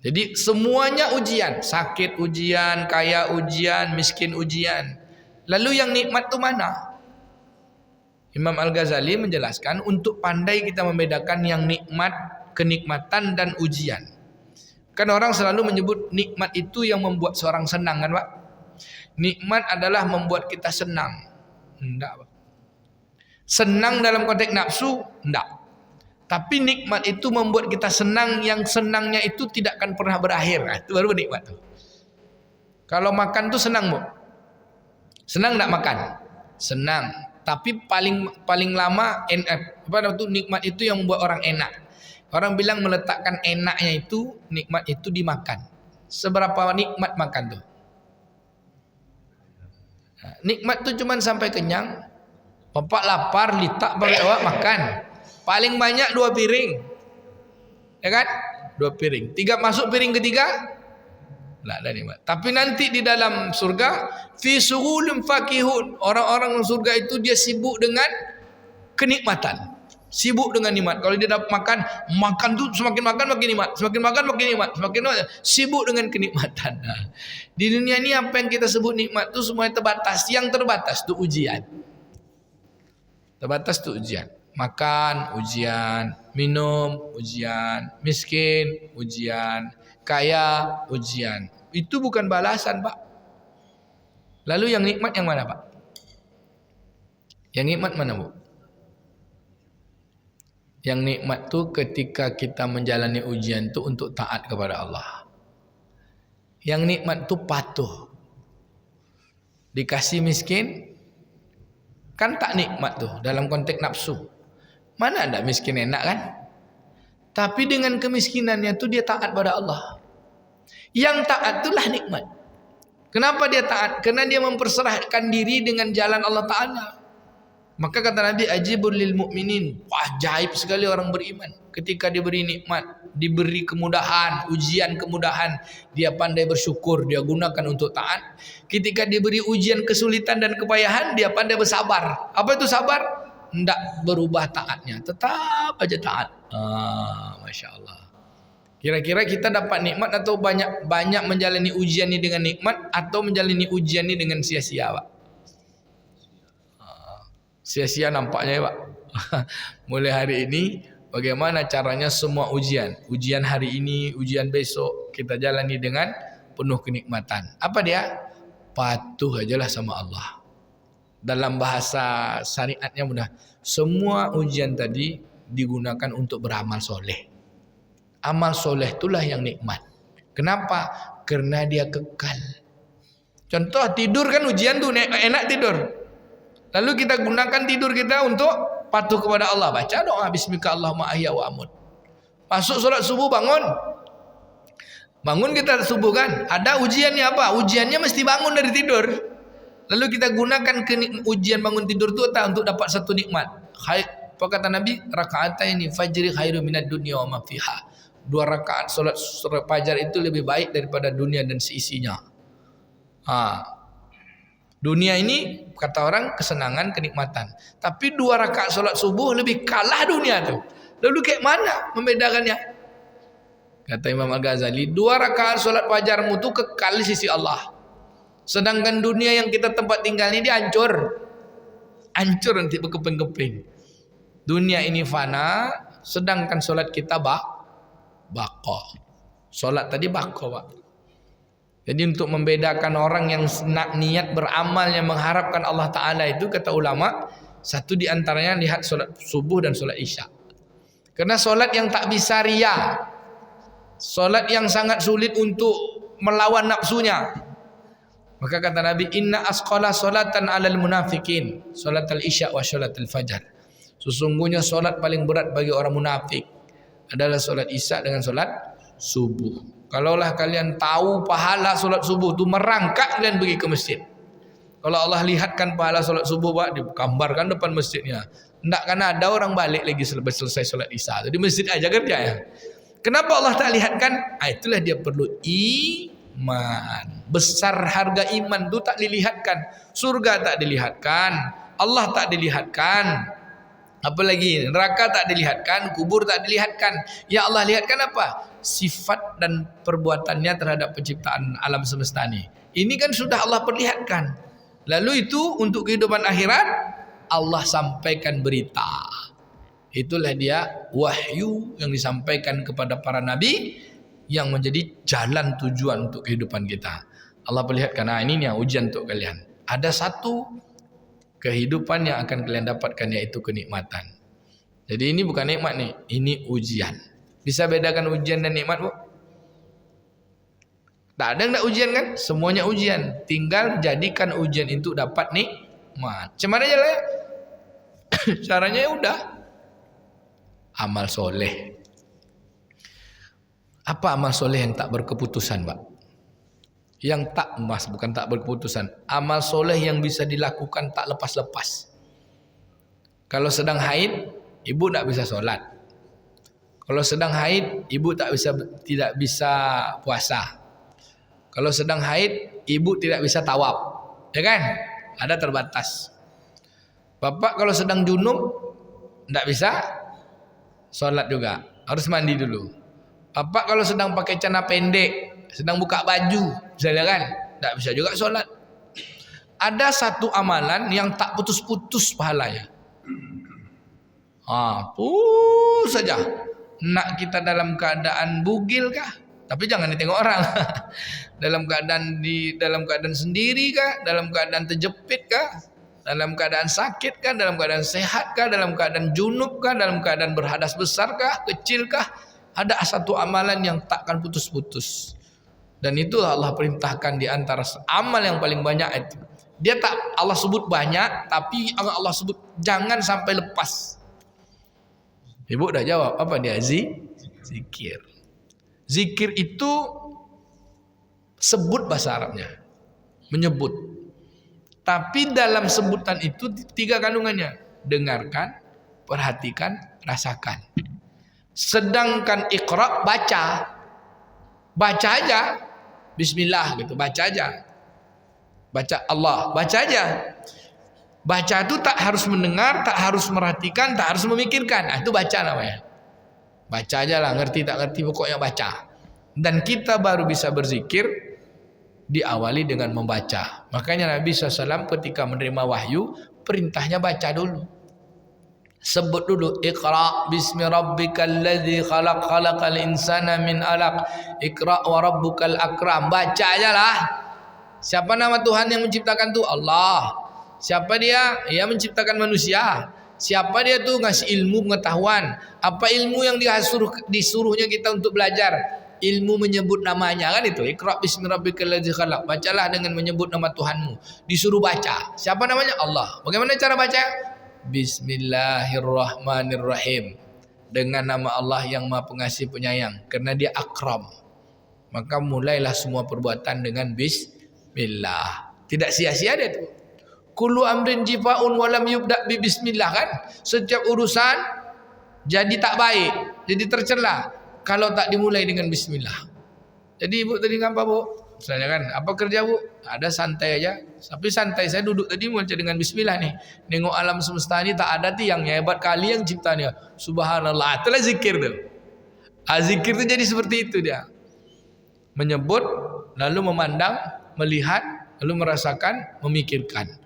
Jadi semuanya ujian, sakit ujian, kaya ujian, miskin ujian. Lalu yang nikmat itu mana? Imam Al-Ghazali menjelaskan untuk pandai kita membedakan yang nikmat, kenikmatan dan ujian. Kan orang selalu menyebut nikmat itu yang membuat seorang senang kan Pak? Nikmat adalah membuat kita senang. Enggak Pak. Senang dalam konteks nafsu? Enggak. Tapi nikmat itu membuat kita senang, yang senangnya itu tidak akan pernah berakhir. Itu baru nikmat tuh. Kalau makan tuh senang Bu. Senang enggak makan? Senang. Tapi paling lama nikmat itu yang membuat orang enak. Orang bilang meletakkan enaknya itu, nikmat itu dimakan. Seberapa nikmat makan tuh? Nikmat tuh cuman sampai kenyang. Bapak lapar, litak pakai awak makan. Paling banyak 2 piring. Ya kan? 2 piring. 3 masuk piring ketiga. Enggak ada nikmat. Tapi nanti di dalam surga, fi surulun fakihun. Orang-orang surga itu dia sibuk dengan kenikmatan. Sibuk dengan nikmat. Kalau dia dapat makan tuh semakin makan makin nikmat. Semakin makan makin nikmat. Semakin nikmat. Sibuk dengan kenikmatan. Nah, di dunia ini apa yang kita sebut nikmat itu semuanya terbatas. Yang terbatas itu ujian. Terbatas itu ujian. Makan, ujian. Minum, ujian. Miskin, ujian. Kaya, ujian. Itu bukan balasan Pak. Lalu yang nikmat yang mana Pak? Yang nikmat mana Bu? Yang nikmat itu ketika kita menjalani ujian itu untuk taat kepada Allah. Yang nikmat itu patuh. Dikasih miskin, kan tak nikmat tuh dalam konteks nafsu. Mana ada miskin enak kan? Tapi dengan kemiskinannya itu dia taat pada Allah. Yang taat itulah nikmat. Kenapa dia taat? Karena dia memperserahkan diri dengan jalan Allah Ta'ala. Maka kata Nabi, ajibul lil mu'minin. Wah, ajaib sekali orang beriman. Ketika diberi nikmat, diberi kemudahan, ujian kemudahan, dia pandai bersyukur, dia gunakan untuk taat. Ketika diberi ujian kesulitan dan kepayahan, dia pandai bersabar. Apa itu sabar? Tidak berubah taatnya, tetap aja taat. Masya Allah. Kira-kira kita dapat nikmat atau banyak menjalani ujian ini dengan nikmat, atau menjalani ujian ini dengan sia-sia, Pak? Sia-sia nampaknya ya, Pak. Mulai hari ini bagaimana caranya semua ujian hari ini, ujian besok kita jalani dengan penuh kenikmatan. Apa dia? Patuh ajalah sama Allah. Dalam bahasa syariatnya mudah. Semua ujian tadi digunakan untuk beramal soleh. Amal soleh itulah yang nikmat. Kenapa? Karena dia kekal. Contoh tidur kan ujian tuh enak tidur. Lalu kita gunakan tidur kita untuk patuh kepada Allah. Baca doa bismika Allahumma ahya wa amut. Masuk sholat subuh bangun. Bangun kita subuh kan. Ada ujiannya apa? Ujiannya mesti bangun dari tidur. Lalu kita gunakan ujian bangun tidur itu untuk dapat satu nikmat. Apa kata Nabi? Raka'ataini fajri khairu minad dunya wa ma fiha. 2 rakaat solat fajar itu lebih baik daripada dunia dan seisinya. Dunia ini kata orang kesenangan, kenikmatan. Tapi 2 rakaat solat subuh lebih kalah dunia tuh. Lalu kayak mana membedakannya? Kata Imam Al-Ghazali, 2 rakaat solat fajarmu tuh kekal di sisi Allah. Sedangkan dunia yang kita tempat tinggal ini dia hancur. Hancur nanti berkeping-keping. Dunia ini fana, sedangkan solat kita bako. Solat tadi bako, Pak. Jadi untuk membedakan orang yang niat beramal yang mengharapkan Allah Ta'ala itu, kata ulama, satu di antaranya lihat solat subuh dan solat isya. Karena solat yang tak bisa riya, solat yang sangat sulit untuk melawan nafsunya. Maka kata Nabi, inna asqala solatan alal munafikin, solat al-isya wa solat al-fajar. Sesungguhnya solat paling berat bagi orang munafik adalah solat isya dengan solat subuh. Kalaulah kalian tahu pahala solat subuh itu, merangkak kalian pergi ke masjid. Kalau Allah lihatkan pahala solat subuh, Pak, digambarkan depan masjidnya. Tidak, karena ada orang balik lagi selesai solat isya. Jadi masjid aja kerja ya. Kenapa Allah tak lihatkan? Itulah dia perlu iman. Besar harga iman itu tak dilihatkan. Surga tak dilihatkan, Allah tak dilihatkan. Apalagi neraka tak dilihatkan, kubur tak dilihatkan. Ya Allah lihatkan apa? Sifat dan perbuatannya terhadap penciptaan alam semesta ini. Ini kan sudah Allah perlihatkan. Lalu itu untuk kehidupan akhirat Allah sampaikan berita. Itulah dia wahyu yang disampaikan kepada para nabi yang menjadi jalan tujuan untuk kehidupan kita. Allah perlihatkan, ini nih ujian untuk kalian. Ada satu kehidupan yang akan kalian dapatkan, yaitu kenikmatan. Jadi ini bukan nikmat nih, ini ujian. Bisa bedakan ujian dan nikmat, Bu? Tak ada enggak ujian kan? Semuanya ujian. Tinggal jadikan ujian itu dapat nikmat. Cuman aja lah ya. Caranya ya udah. Amal soleh. Apa amal soleh yang tak berkeputusan, Pak? Yang bukan tak berkeputusan. Amal soleh yang bisa dilakukan tak lepas-lepas. Kalau sedang haid, ibu tak bisa sholat. Kalau sedang haid, ibu tidak bisa puasa. Kalau sedang haid, ibu tidak bisa tawaf. Ya kan? Ada terbatas. Bapak kalau sedang junub, tidak bisa sholat juga. Harus mandi dulu. Bapak kalau sedang pakai celana pendek, sedang buka baju, misalnya kan, tidak bisa juga sholat. Ada satu amalan yang tak putus-putus pahalanya. Putus saja. Nak kita dalam keadaan bugil kah? Tapi jangan ditengok orang. dalam keadaan sendiri kah? Dalam keadaan terjepit kah? Dalam keadaan sakit kah? Dalam keadaan sehat kah? Dalam keadaan junub kah? Dalam keadaan berhadas besar kah? Kecil kah? Ada satu amalan yang takkan putus-putus. Dan itu Allah perintahkan di antara amal yang paling banyak itu. Allah sebut banyak, tapi Allah sebut jangan sampai lepas. Ibu dah jawab, apa dia? Zikir. Zikir itu sebut bahasa Arabnya. menyebut. Tapi dalam sebutan itu 3 kandungannya. Dengarkan, perhatikan, rasakan. Sedangkan Iqra baca. Baca aja. Bismillah gitu, baca aja. Baca Allah, baca aja. Baca itu tak harus mendengar, tak harus merhatikan, tak harus memikirkan. Nah, itu baca namanya. Baca aja lah, ngerti tak ngerti pokoknya baca. Dan kita baru bisa berzikir diawali dengan membaca. Makanya Nabi SAW ketika menerima wahyu, perintahnya baca dulu. Sebut dulu, Iqra bismi rabbikal ladzi khalaq khalaqal insana min alaq. Iqra wa rabbukal akram. Baca aja lah. Siapa nama Tuhan yang menciptakan tu? Allah. Siapa dia? Ia menciptakan manusia. Siapa dia tu ngasih ilmu pengetahuan? Apa ilmu yang disuruhnya kita untuk belajar? Ilmu menyebut namanya, kan itu. Iqra bismi rabbikal ladzi khalaq. Bacalah dengan menyebut nama Tuhanmu. Disuruh baca. Siapa namanya? Allah. Bagaimana cara baca? Bismillahirrahmanirrahim. Dengan nama Allah yang Maha Pengasih Penyayang. Karena dia akram. Maka mulailah semua perbuatan dengan bismillah. Tidak sia-sia dia tu. Kullu amrin jifa'un walam yubda' bi bismillah, kan? Setiap urusan jadi tak baik, jadi tercela kalau tak dimulai dengan bismillah. Jadi ibu tadi ngapa, Bu? Misalnya kan, apa kerja, Bu? Ada santai aja. Tapi santai saya duduk tadi baca dengan bismillah nih. Nengok alam semesta ini tak ada tiangnya, hebat kali yang ciptanya. Subhanallah. Itulah zikir tu. Zikir tu jadi seperti itu dia. Menyebut, lalu memandang, melihat, lalu merasakan, memikirkan.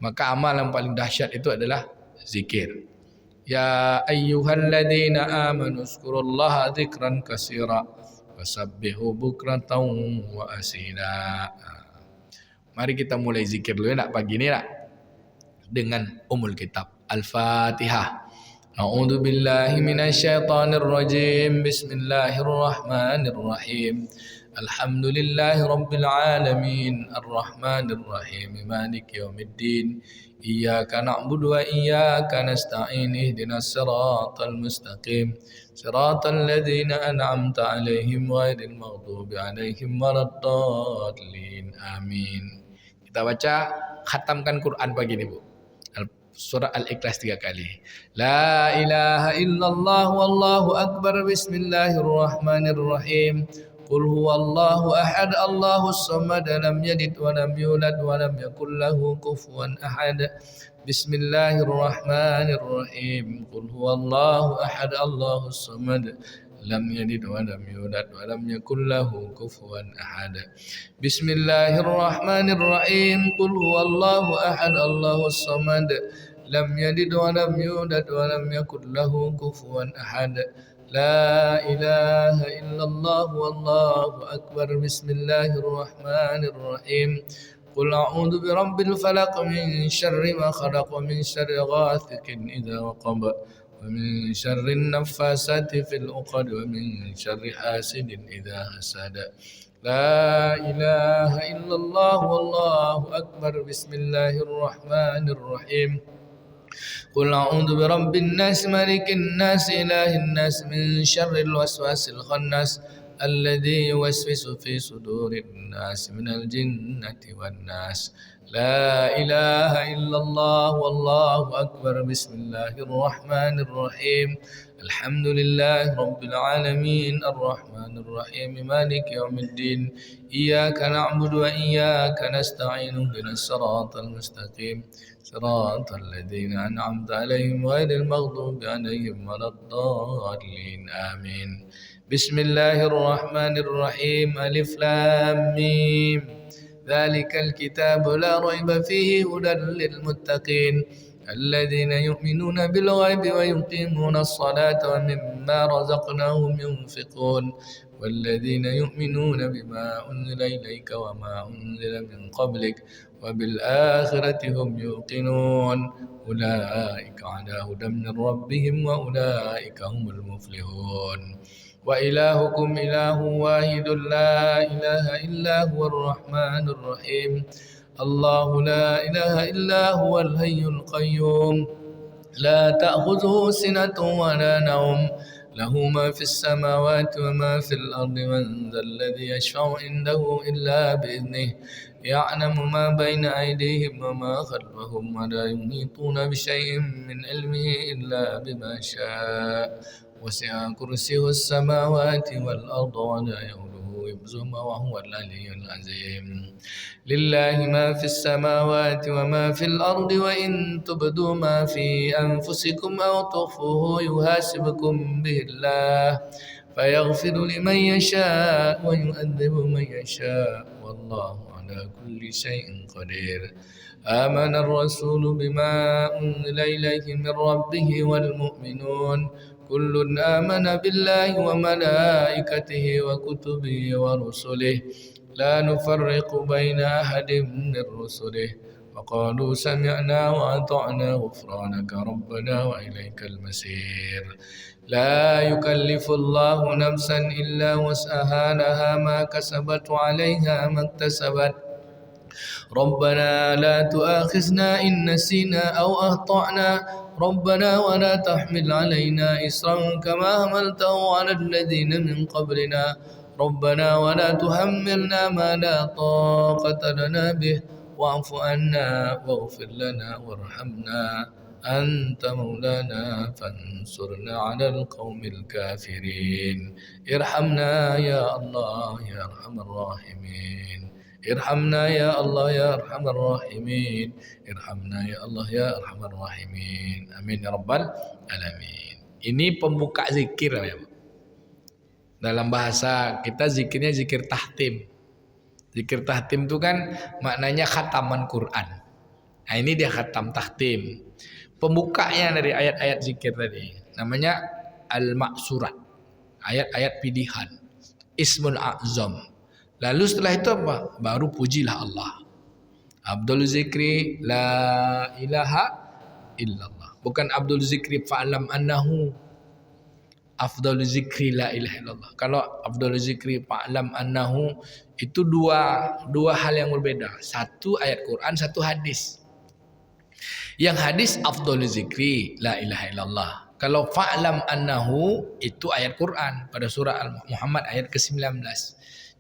Maka amal yang paling dahsyat itu adalah zikir. Ya ayyuhalladzina amanu zkurullaha dzikran katsira wasabbihu bukratan wa asila. Mari kita mulai zikir dulu ya nak pagi ni nak. Dengan umul kitab Al-Fatihah. A'udzu billahi minasyaitonir rajim. Bismillahirrahmanirrahim. Alhamdulillahi rabbil alamin arrahmanir rahim maliki yaumiddin iyyaka na'budu wa iyyaka nasta'in ihdinas siratal mustaqim siratal ladzina an'amta 'alaihim ghairil maghdubi 'alaihim waladdallin amin. Kita baca khatamkan Quran pagi ni, Bu. Surah Al-Ikhlas 3 kali. La ilaha illallah wallahu akbar. Bismillahirrahmanirrahim. Qul huwallahu ahad Allahus samad lam yalid wa lam yulad wa lam yakul lahu kufuwan ahad. Bismillahirrahmanirrahim. Qul huwallahu ahad Allahus samad lam yalid wa lam yulad wa lam yakul lahu kufuwan ahad. Bismillahirrahmanirrahim. Qul huwallahu ahad Allahus samad lam yalid wa lam yulad wa lam yakul lahu kufuwan ahad. La ilaha illallah wallahu akbar. Bismillahirrahmanirrahim. Qul a'udzu birabbil falaq min syarri ma khalaq wa min syarri ghasiqin idza waqab wa min syarri naffasati fil 'uqad wa min syarri hasidin idza hasad. La ilaha illallah wallahu akbar. Bismillahirrahmanirrahim. Qul a'udzu birabbin nas malikin nas ilahin nas min syarril waswasil khannas alladzi yuwaswisu fi sudurin nas minal jinnati wan nas. La ilaha illallah wallahu akbar. Bismillahirrahmanirrahim. Alhamdulillahi rabbil alamin arrahmanir rahim maliki yaumiddin iyyaka na'budu wa iyyaka nasta'in ihdinas siratal mustaqim siratal ladzina an'amta 'alaihim ghairil maghdubi 'alaihim waladdallin amin. Bismillahirrahmanirrahim. Alif lam mim. Dzalikal kitabu la raiba fihi hudan lil muttaqin الذين يؤمنون بالغيب ويقيمون الصلاة ومما رزقناهم ينفقون والذين يؤمنون بما أنزل إليك وما أنزل من قبلك وبالآخرة هم يوقنون أولئك على هدى من ربهم وأولئك هم المفلحون. وإلهكم إله واحد لا إله إلا هو الرحمن الرحيم. الله لا إله إلا هو الحي القيوم لا تأخذه سنة ولا نوم له ما في السماوات وما في الأرض من ذا الذي يشفع عنده إلا بإذنه يعلم ما بين أيديهم وما خلفهم ولا يحيطون بشيء من علمه إلا بما شاء وسع كرسيه السماوات والأرض ولا يؤوده حفظهما وهو العلي العظيم لله ما في السماوات وما في الأرض وإن تبدوا ما في أنفسكم أو تخفوه يحاسبكم به الله فيغفر لمن يشاء ويؤذب من يشاء والله على كل شيء قدير آمن الرسول بما أنزل إليه من ربه والمؤمنون كل آمن بالله وملائكته وكتبه ورسله لا نفرق بين أحد من رسله وقالوا سمعنا وأطعنا غفرانك ربنا وإليك المسير لا يكلف الله نفسا إلا وسعها لها ما كسبت وعليها ما اكتسبت ربنا لا تؤاخذنا إن نسينا أو أخطأنا ربنا ولا تحمل علينا إصرا كما حملته على الذين من قبلنا ربنا ولا تحملنا ما لا طاقة لنا به واعف عنا واغفر لنا وارحمنا أنت مولانا فانصرنا على القوم الكافرين ارحمنا يا الله يا أرحم الراحمين ارحمنا يا الله يا أرحم الراحمين ارحمنا يا الله يا أرحم الراحمين amin ya rabbal alamin. Ini pembuka zikir ya. Dalam bahasa kita zikirnya zikir tahtim. Zikir tahtim itu kan maknanya khataman Quran. Nah ini dia khatam tahtim. Pembukanya dari ayat-ayat zikir tadi namanya al-maksurat. Ayat-ayat pilihan. Ismul a'zam. Lalu setelah itu apa? Baru pujilah Allah. Abdul zikri la ilaha illallah. Bukan Abdul zikri fa'lam annahu. Afdal zikri la ilaha illallah. Kalau Abdul zikri fa'lam annahu itu dua hal yang berbeda. Satu ayat Quran, satu hadis. Yang hadis afdal zikri la ilaha illallah. Kalau fa'lam annahu itu ayat Quran pada surah Al-Muhammad ayat ke-19.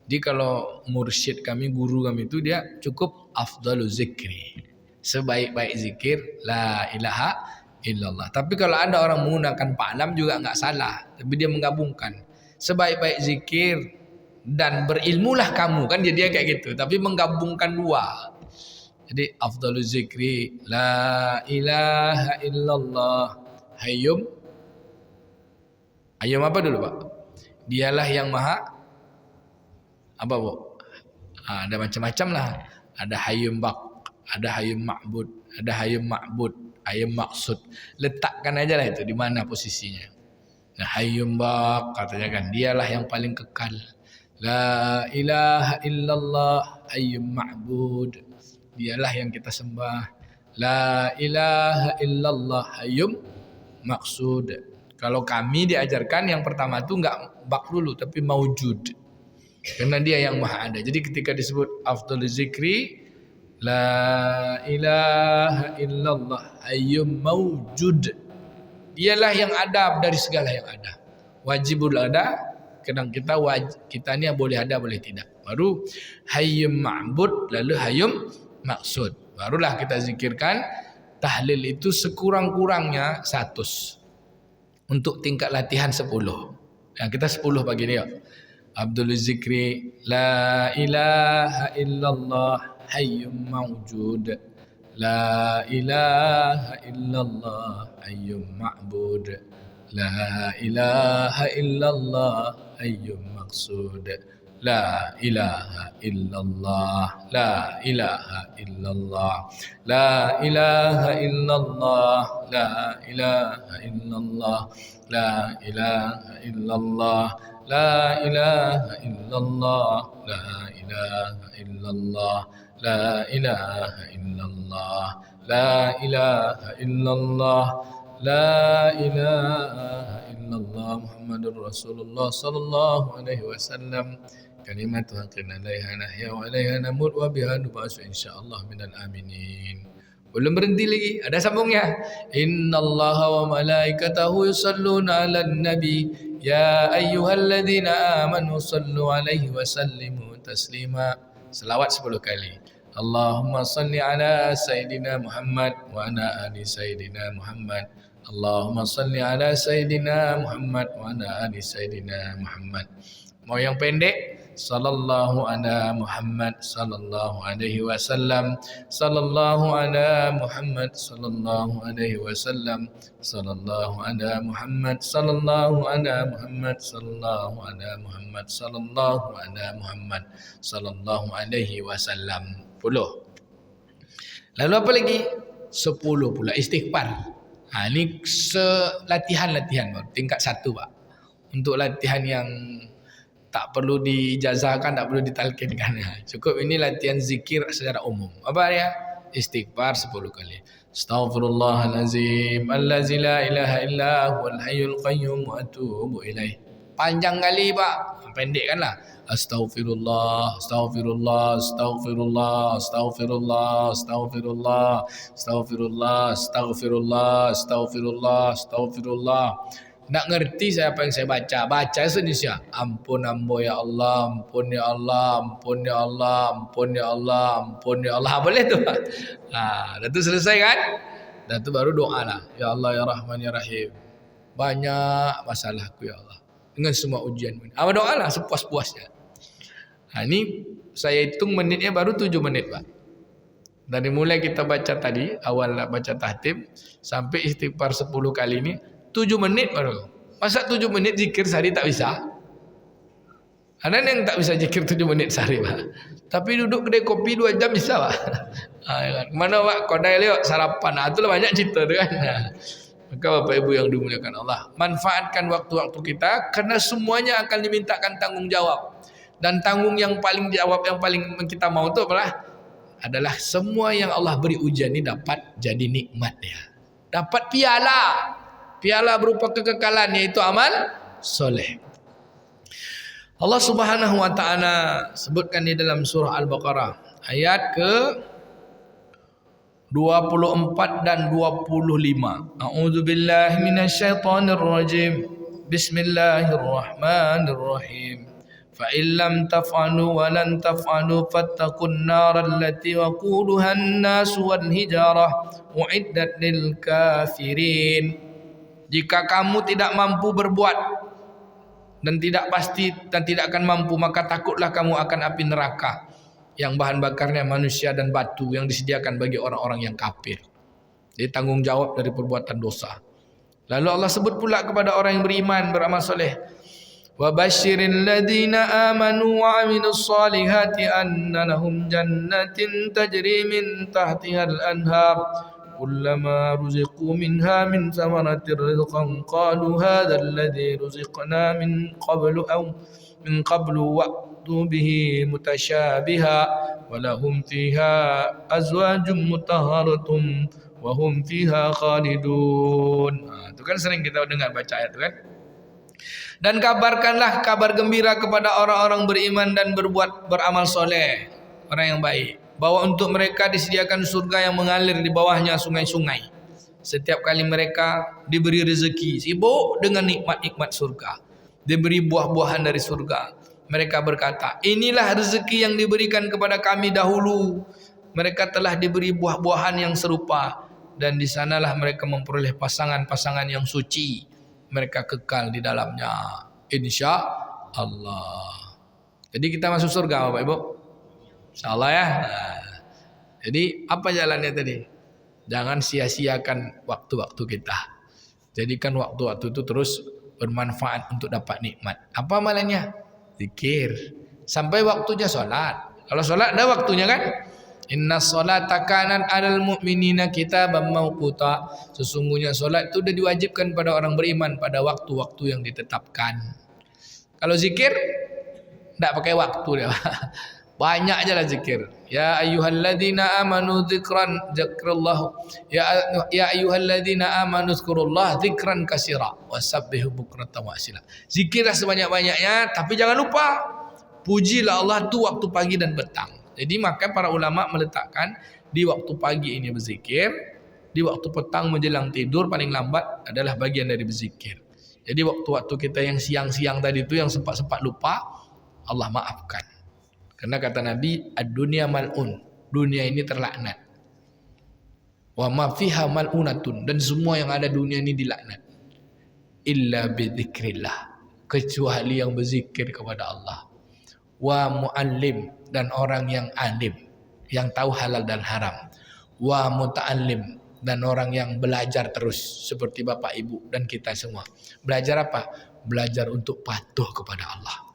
Jadi kalau mursyid kami, guru kami itu dia cukup afdalu zikri. Sebaik-baik zikir la ilaha illallah. Tapi kalau ada orang menggunakan fa'lam juga enggak salah, tapi dia menggabungkan sebaik-baik zikir dan berilmulah kamu, kan dia kayak gitu, tapi menggabungkan dua. Jadi afdalu zikri la ilaha illallah hayyum. Hayyum apa dulu, Pak? Dialah yang maha apa, Bu? Ada macam-macam lah. Ada hayyum baq, ada hayyum ma'bud, ada hayyum ma'bud, hayyum maksud. Letakkan aja lah itu di mana posisinya. Nah, hayyum baq katanya kan dialah yang paling kekal. La ilaha illallah hayyum ma'bud. Dialah yang kita sembah. La ilaha illallah hayyum maksud. Kalau kami diajarkan yang pertama itu enggak baq dulu tapi maujud. Karena dia yang maha ada. Jadi ketika disebut afdal zikri la ilaha illallah hayyum maujud. Dialah yang ada dari segala yang ada. Wajibul ada. Kadang kita ni boleh ada boleh tidak. Baru hayyum ma'bud lalu hayyum maksud. Barulah kita zikirkan tahlil itu sekurang-kurangnya 100. Untuk tingkat latihan 10. Yang kita 10 pagi ni ya. Abdul zikri la ilaha illallah hayyum mawjud. La ilaha illallah hayyum ma'bud. La ilaha illallah hayyum maqsud. La ilaha illallah. La ilaha illallah. La ilaha illallah. La ilaha illallah. La ilaha illallah. La ilaha illallah. La ilaha illallah. La ilaha illallah. La ilaha illallah. La ilaha illallah Muhammadur Rasulullah sallallahu alaihi wasallam. Kalimatu haqqin alaiha nahya wa alaiha namut wa biha nub'atsu insyaallah minal aminin. Belum berhenti lagi, ada sambungnya. Innallaha wa malaikatahu yusalluna 'alan nabi ya ayyuhalladzina amanu sallu 'alaihi wa sallimu taslima. Selawat 10 kali. Allahumma salli ala Sayyidina Muhammad wa ala ali Sayyidina Muhammad. Allahumma salli ala Sayyidina Muhammad wa ala ali Sayyidina Muhammad. Mau yang pendek? Sallallahu ala Muhammad sallallahu alaihi wasallam. Sallallahu ala Muhammad sallallahu alaihi wasallam. Sallallahu ala Muhammad sallallahu ala Muhammad sallallahu ala Muhammad sallallahu ala Muhammad sallallahu alaihi wasallam. 10. Lalu apa lagi? 10 pula istighfar. Ini latihan-latihan tingkat 1 Pak. Untuk latihan yang tak perlu dijazahkan, tak perlu ditalkinkan. Cukup ini latihan zikir secara umum. Apa dia? Istighfar 10 kali. Astaghfirullahalazim allazi la ilaha illa huwal hayyul qayyum wa atubu ilaih. Panjang kali Pak. Pendekkanlah. Astaghfirullah, astaghfirullah, astaghfirullah, astaghfirullah, astaghfirullah, astaghfirullah, astaghfirullah, astaghfirullah, astaghfirullah. Nak ngerti saya apa yang saya baca. Baca sejenisnya. Ampun ambo ya Allah, ampun ya Allah, ampun ya Allah, ampun ya Allah, ampun ya Allah. Boleh tu. Dah tu selesai kan? Dah tu baru doa lah. Ya Allah ya Rahman ya Rahim. Banyak masalahku ya Allah. Dengan semua ujian. Doa lah sepuas-puasnya. Ini saya hitung menitnya baru 7 menit Pak. Dari mulai kita baca tadi, awal baca tahtim, sampai istighfar 10 kali ini, 7 menit baru. Masa 7 menit zikir sehari tak bisa? Ada yang tak bisa zikir 7 menit sehari Pak. Tapi duduk kedai kopi 2 jam bisa Pak. Mana Pak kodai lewat sarapan. Itulah banyak cerita tu kan. Maka Bapak Ibu yang dimuliakan Allah, manfaatkan waktu-waktu kita, karena semuanya akan dimintakan tanggung jawab. Dan tanggung yang paling jawab, yang paling kita mau itu adalah semua yang Allah beri ujian ini dapat jadi nikmat ya. Dapat piala. Piala berupa kekekalan, yaitu amal soleh. Allah Subhanahu wa taala sebutkan di dalam surah Al-Baqarah ayat ke 24 dan 25. A'udzubillahi minasyaitonir rajim. Bismillahirrahmanirrahim. Fa in lam taf'alu wa lan taf'alu fattaqun naral lati waquduha an-nas wal hijarah uiddat lil kafirin. Jika kamu tidak mampu berbuat dan tidak pasti dan tidak akan mampu, maka takutlah kamu akan api neraka yang bahan bakarnya manusia dan batu yang disediakan bagi orang-orang yang kafir. Jadi tanggung jawab dari perbuatan dosa. Lalu Allah sebut pula kepada orang yang beriman, beramal soleh. Wa basyiril ladzina amanu wa 'amilus solihati anna lahum jannatin tajri min tahtihal anhar kullama ruziqu minha min thamaratir rizqan qalu hadzal ladzi ruziqna min qablu wa bihi mutasyabiha walahum fiha azwajum mutahharatun wa hum fiha khalidun. Itu kan sering kita dengar baca ayat itu kan. Dan kabarkanlah kabar gembira kepada orang-orang beriman dan beramal soleh, orang yang baik, bahwa untuk mereka disediakan surga yang mengalir di bawahnya sungai-sungai. Setiap kali mereka diberi rezeki, sibuk dengan nikmat-nikmat surga, diberi buah-buahan dari surga, mereka berkata, inilah rezeki yang diberikan kepada kami dahulu. Mereka telah diberi buah-buahan yang serupa, dan di sanalah mereka memperoleh pasangan-pasangan yang suci. Mereka kekal di dalamnya, insya Allah. Jadi kita masuk surga Bapak Ibu, insya Allah ya. Jadi apa jalannya tadi? Jangan sia-siakan waktu-waktu kita. Jadikan waktu-waktu itu terus bermanfaat untuk dapat nikmat. Apa amalannya? Zikir. Sampai waktunya sholat. Kalau sholat ada waktunya kan? Inna sholata kanat 'alal mu'minina kitaban mawquta. Sesungguhnya sholat itu sudah diwajibkan pada orang beriman pada waktu-waktu yang ditetapkan. Kalau zikir tidak pakai waktu dia. Banyak aja lah zikir. Ya ayyuhalladzina amanu dzikrullah. Ya ayyuhalladzina amanu dzkurullah dzikran katsira wasabbihu bukratan wa asila. Zikirlah sebanyak-banyaknya, tapi jangan lupa pujilah Allah tu waktu pagi dan petang. Jadi maka para ulama meletakkan Di waktu pagi ini berzikir, di waktu petang menjelang tidur paling lambat adalah bagian dari berzikir. Jadi waktu-waktu kita yang siang-siang tadi itu yang sempat-sempat lupa, Allah maafkan. Karena kata Nabi, ad-dunya mal'un, dunia ini terlaknat. Wa ma fiha mal'unatun, dan semua yang ada dunia ini dilaknat. Illa bidzikrillah, kecuali yang berzikir kepada Allah. Wa muallim, dan orang yang alim, yang tahu halal dan haram. Wa muta'allim, dan orang yang belajar terus seperti bapak ibu dan kita semua. Belajar apa? Belajar untuk patuh kepada Allah.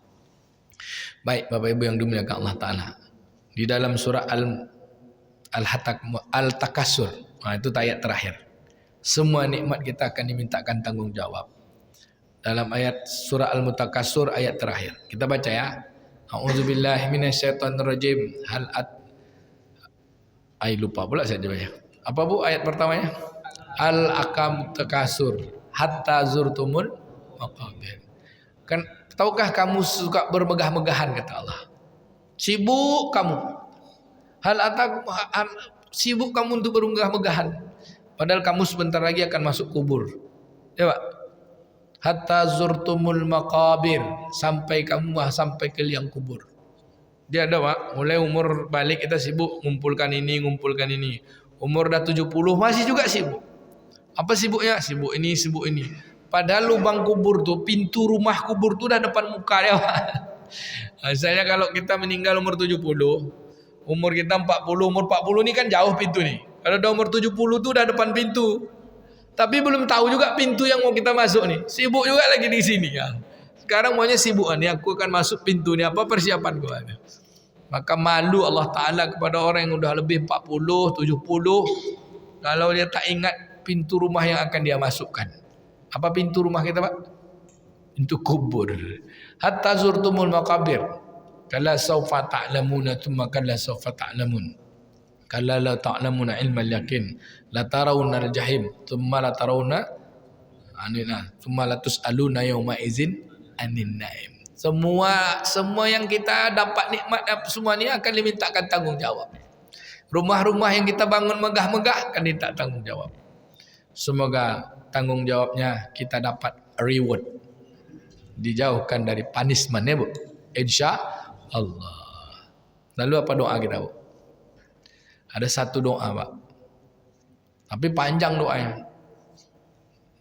Baik bapak ibu yang dimuliakan Allah Ta'ala, di dalam surah Al-Takasur, itu ayat terakhir, semua nikmat kita akan dimintakan tanggung jawab. Dalam ayat surah Al-Mutakasur ayat terakhir, kita baca ya. A'udzubillahi minasyaitonirrajim. Lupa pula saya baca. Apa bu ayat pertamanya? Al-akam takasur hatta zurtumul maqabir. Kan tahukah kamu suka bermegah-megahan, kata Allah. Sibuk kamu. Sibuk kamu untuk bermegah-megahan. Padahal kamu sebentar lagi akan masuk kubur. Ya Pak? Hatta zurtumul maqabir, sampai kamu sampai ke liang kubur. Dia ada Pak, mulai umur balik kita sibuk ngumpulkan ini. Umur dah 70 masih juga sibuk. Apa sibuknya? Sibuk ini. Padahal lubang kubur tuh, pintu rumah kubur tuh dah depan muka dia Pak. Misalnya kalau kita meninggal umur 70, umur kita 40, umur 40 ni kan jauh pintu nih. Kalau udah umur 70 tuh udah depan pintu. Tapi belum tahu juga pintu yang mau kita masuk nih. Sibuk juga lagi di sini ya. Sekarang maunya sibuk nih, aku akan masuk pintu nih, apa persiapan gua nih. Maka malu Allah Ta'ala kepada orang yang udah lebih 40, 70 kalau dia tak ingat pintu rumah yang akan dia masukkan. Apa pintu rumah kita Pak? Pintu kubur. Hatta zurtumul maqabir. Kalla sawfa ta'lamuna thumma kalla sawfa ta'lamun. Kalla la ta'lamuna ilmal yakin. La tarawna al-jahim thumma la tarawna thumma la tus'aluna yawma izin anin na'im. Semua yang kita dapat nikmat semua ni akan dimintakan tanggung jawab. Rumah-rumah yang kita bangun megah-megah akan diminta tanggung jawab. Semoga tanggung jawabnya kita dapat reward, dijauhkan dari punishment ya Bu, insya Allah. Lalu apa doa kita Bu? Ada satu doa Pak, tapi panjang doanya.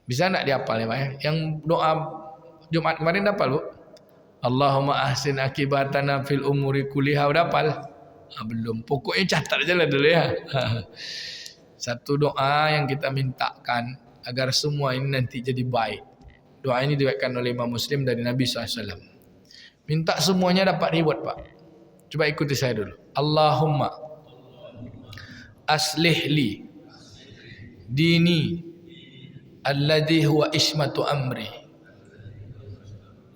Bisa nak dihafal ya Pak ya? Yang doa Jumat kemarin hafal Bu? Allahumma ahsin akibatana fil umuri kulliha, udah hafal? Belum, pokoknya catat aja lah dulu ya. Satu doa yang kita mintakan agar semua ini nanti jadi baik. Doa ini diriwayatkan oleh Imam Muslim dari Nabi SAW. Minta semuanya dapat reward Pak. Coba ikuti saya dulu. Allahumma aslih li dini alladhi huwa ismatu amri,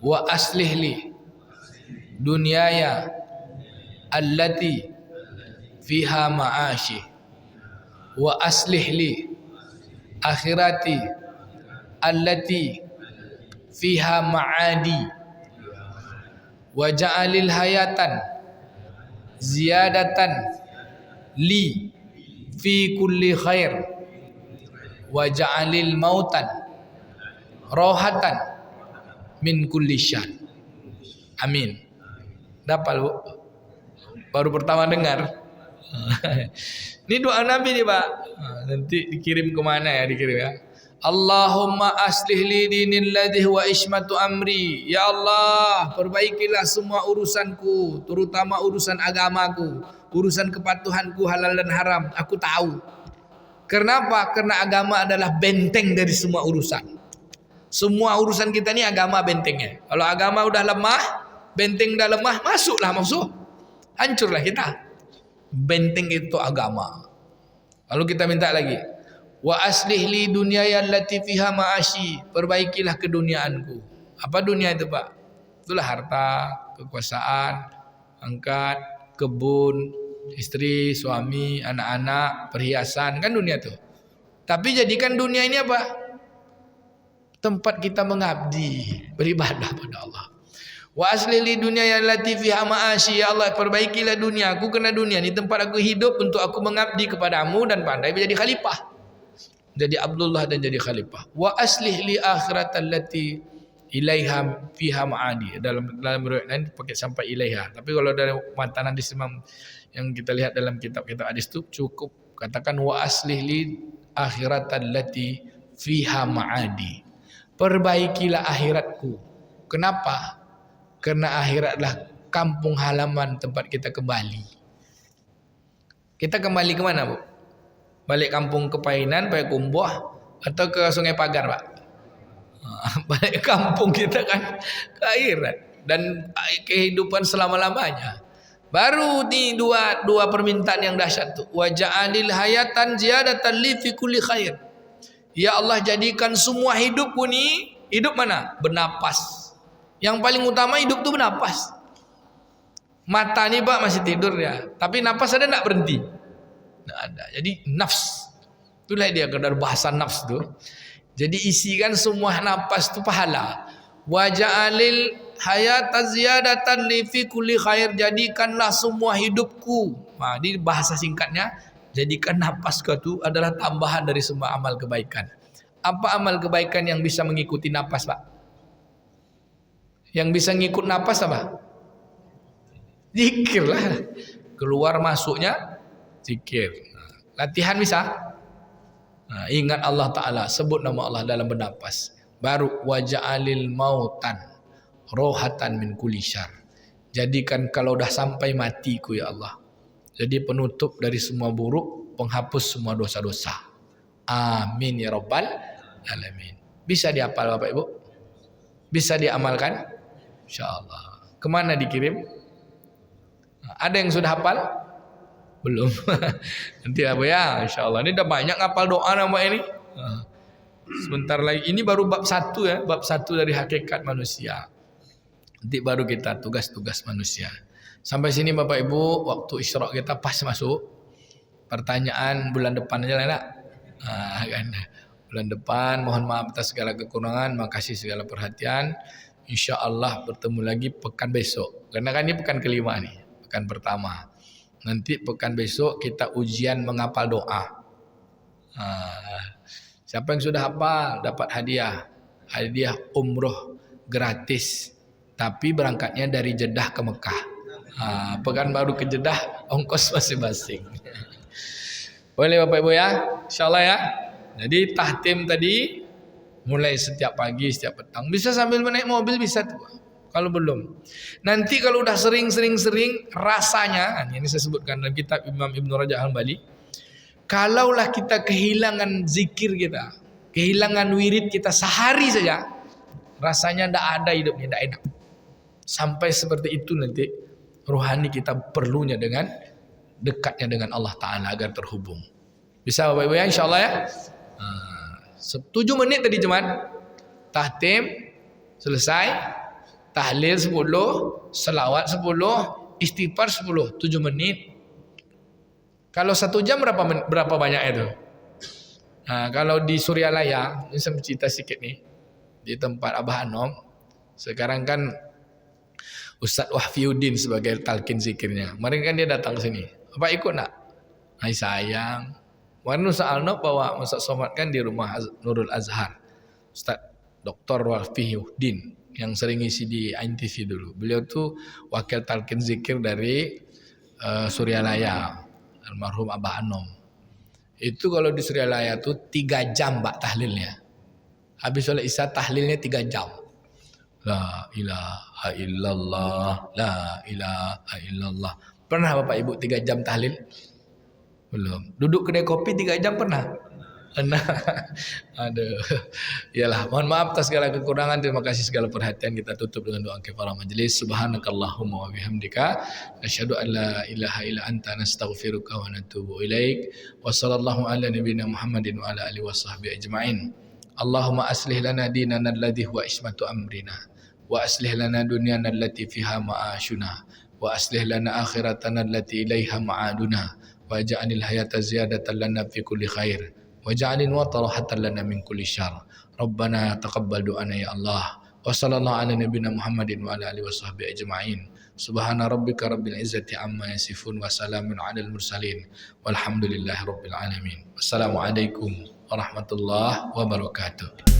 wa aslih li dunyaya allati fiha ma'ashi, wa aslih li akhirati allati fiha ma'adi, wa ja'alil hayatan ziyadatan li fi kulli khair, wa ja'alil mautan rohatan min kulli syar. Amin. Dapat Bu? Baru pertama dengar. Ini doa Nabi nih Pak. Nanti dikirim kemana ya? Dikirim ya. Allahumma aslih li dinil ladhi wa ismatu amri. Ya Allah, perbaikilah semua urusanku, terutama urusan agamaku, urusan kepatuhanku halal dan haram. Aku tahu. Kenapa? Karena agama adalah benteng dari semua urusan. Semua urusan kita ni agama bentengnya. Kalau agama udah lemah, benteng udah lemah, masuklah musuh. Hancurlah kita. Benteng itu agama. Lalu kita minta lagi, wa aslih li dunyaya allati fiha ma'ashi, perbaikilah keduniaanku. Apa dunia itu Pak? Itulah harta, kekuasaan, angkat, kebun, istri, suami, anak-anak, perhiasan, kan dunia itu. Tapi jadikan dunia ini apa? Tempat kita mengabdi, beribadah pada Allah. Wa aslih li dunyaya allati fiha ma'ashi. Ya Allah, perbaikilah dunia aku, kerana dunia ni tempat aku hidup untuk aku mengabdi kepadamu dan pandai menjadi khalifah. Jadi Abdullah dan jadi khalifah. Wa aslih li akhirat allati ilaiha fiha ma'adi. Dalam riwayat lain pakai sampai ilaiha. Tapi kalau dari matanan di Imam yang kita lihat dalam kitab-kitab hadis itu cukup katakan wa aslih li akhirat allati fiha ma'adi. Perbaikilah akhiratku. Kenapa? Karena akhiratlah kampung halaman tempat kita kembali. Kita kembali ke mana, Bu? Balik kampung ke Painan, Payakumbuh, atau ke Sungai Pagar, Pak? Balik kampung kita kan ke akhirat dan kehidupan selama-lamanya. Baru ni dua permintaan yang dahsyat tu. Wa ja'alil hayatan ziyadatan li fi kulli khair. Ya Allah, jadikan semua hidupku ni, hidup mana? Bernapas. Yang paling utama hidup tu bernapas. Mata ni Pak masih tidur ya, tapi napas ada tak berhenti? Tak ada. Jadi nafs. Itulah dia kadar bahasa nafs tu. Jadi isikan semua napas tu pahala. Wa ja'alil hayata ziyadatan li fi kulli khair. Jadikanlah semua hidupku. Di bahasa singkatnya, jadikan napas kau tu adalah tambahan dari semua amal kebaikan. Apa amal kebaikan yang bisa mengikuti napas, Pak? Yang bisa ngikut napas apa? Zikir lah. Keluar masuknya zikir. Latihan bisa. Ingat Allah Ta'ala, sebut nama Allah dalam bernapas. Baru waja'alil mautan rohatan min kulli syar. Jadikan kalau dah sampai matiku ya Allah, jadi penutup dari semua buruk, penghapus semua dosa-dosa. Amin ya rabbal alamin. Bisa dihafal Bapak Ibu? Bisa diamalkan? InsyaAllah. Kemana dikirim? Ada yang sudah hafal? Belum. Nanti apa ya, insyaAllah. Ini dah banyak ngapal doa nama ini. Sebentar lagi. Ini baru bab 1 ya. Bab 1 dari hakikat manusia. Nanti baru kita tugas-tugas manusia. Sampai sini Bapak Ibu, waktu isyraq kita pas masuk. Pertanyaan bulan depan aja lah nak. Kan? Bulan depan, mohon maaf atas segala kekurangan. Makasih segala perhatian. InsyaAllah bertemu lagi pekan besok. Karena kan ini pekan kelima nih. Pekan pertama. Nanti pekan besok kita ujian menghafal doa. Siapa yang sudah hafal dapat hadiah. Hadiah umroh gratis. Tapi berangkatnya dari Jeddah ke Mekah. Pekan baru ke Jeddah, ongkos masing-masing. Boleh Bapak Ibu ya? InsyaAllah ya. Jadi tahtim tadi mulai setiap pagi, setiap petang. Bisa sambil menaik mobil bisa tuh. Kalau belum. Nanti kalau udah sering rasanya, ini saya sebutkan dalam kitab Imam Ibn Rajab Al-Hambali. Kalaulah kita kehilangan zikir kita, kehilangan wirid kita sehari saja, rasanya tidak ada hidupnya, tidak enak. Sampai seperti itu nanti rohani kita perlunya dengan dekatnya dengan Allah Ta'ala agar terhubung. Bisa Bapak Ibu ya insyaAllah ya. 7 menit tadi jemaat. Tahtim selesai. Tahlil 10, selawat 10, istighfar 10, 7 menit. Kalau 1 jam berapa banyak itu? Kalau di Suryalaya, ini saya cerita sedikit nih. Di tempat Abah Anom, sekarang kan Ustaz Wahfiuddin sebagai talqin zikirnya. Kemarin kan dia datang ke sini. Apa ikut nak? Hai sayang. Kemarin Ustaz Anom bawa Ustaz Somad kan di rumah Nurul Azhar. Ustaz Dr. Wahfiuddin yang sering isi di INTV dulu. Beliau tuh wakil talqin zikir dari Suryalaya, almarhum Abah Anom. Itu kalau di Suryalaya tuh 3 jam Mbak tahlilnya. Habis oleh Isya tahlilnya 3 jam. La ilaha illallah, la ilaha illallah. Pernah Bapak Ibu 3 jam tahlil? Belum. Duduk kedai kopi 3 jam pernah? Nah, aduh, iyalah. Mohon maaf atas segala kekurangan. Terima kasih segala perhatian. Kita tutup dengan doa kifarah majelis. Subhanakallahumma wa bihamdika, asyhadu an la ilaha illa anta, nastaghfiruka wa natubu ilaik. Wa sallallahu ala nabiyyina Muhammadin wa ala alihi washabbihi ajmain. Allahumma aslih lana dinana alladhi huwa ismatu amrina, wa aslih lana dunyana allati fiha ma'ashuna, wa aslih lana akhiratana allati ilaiha ma'aduna, wa ja'alil hayata ziyadatan lana fi kulli khair. Waj'alil mauta rahatan lana min kulli syarr. Rabbana taqabbal du'ana ya Allah. Wa sallallahu ala nabiyyina Muhammadin wa ala alihi washabbihi ajma'in. Subhana rabbika rabbil izzati amma yasifun wa salamun alal mursalin walhamdulillahi rabbil alamin. Wassalamualaikum warahmatullahi wabarakatuh.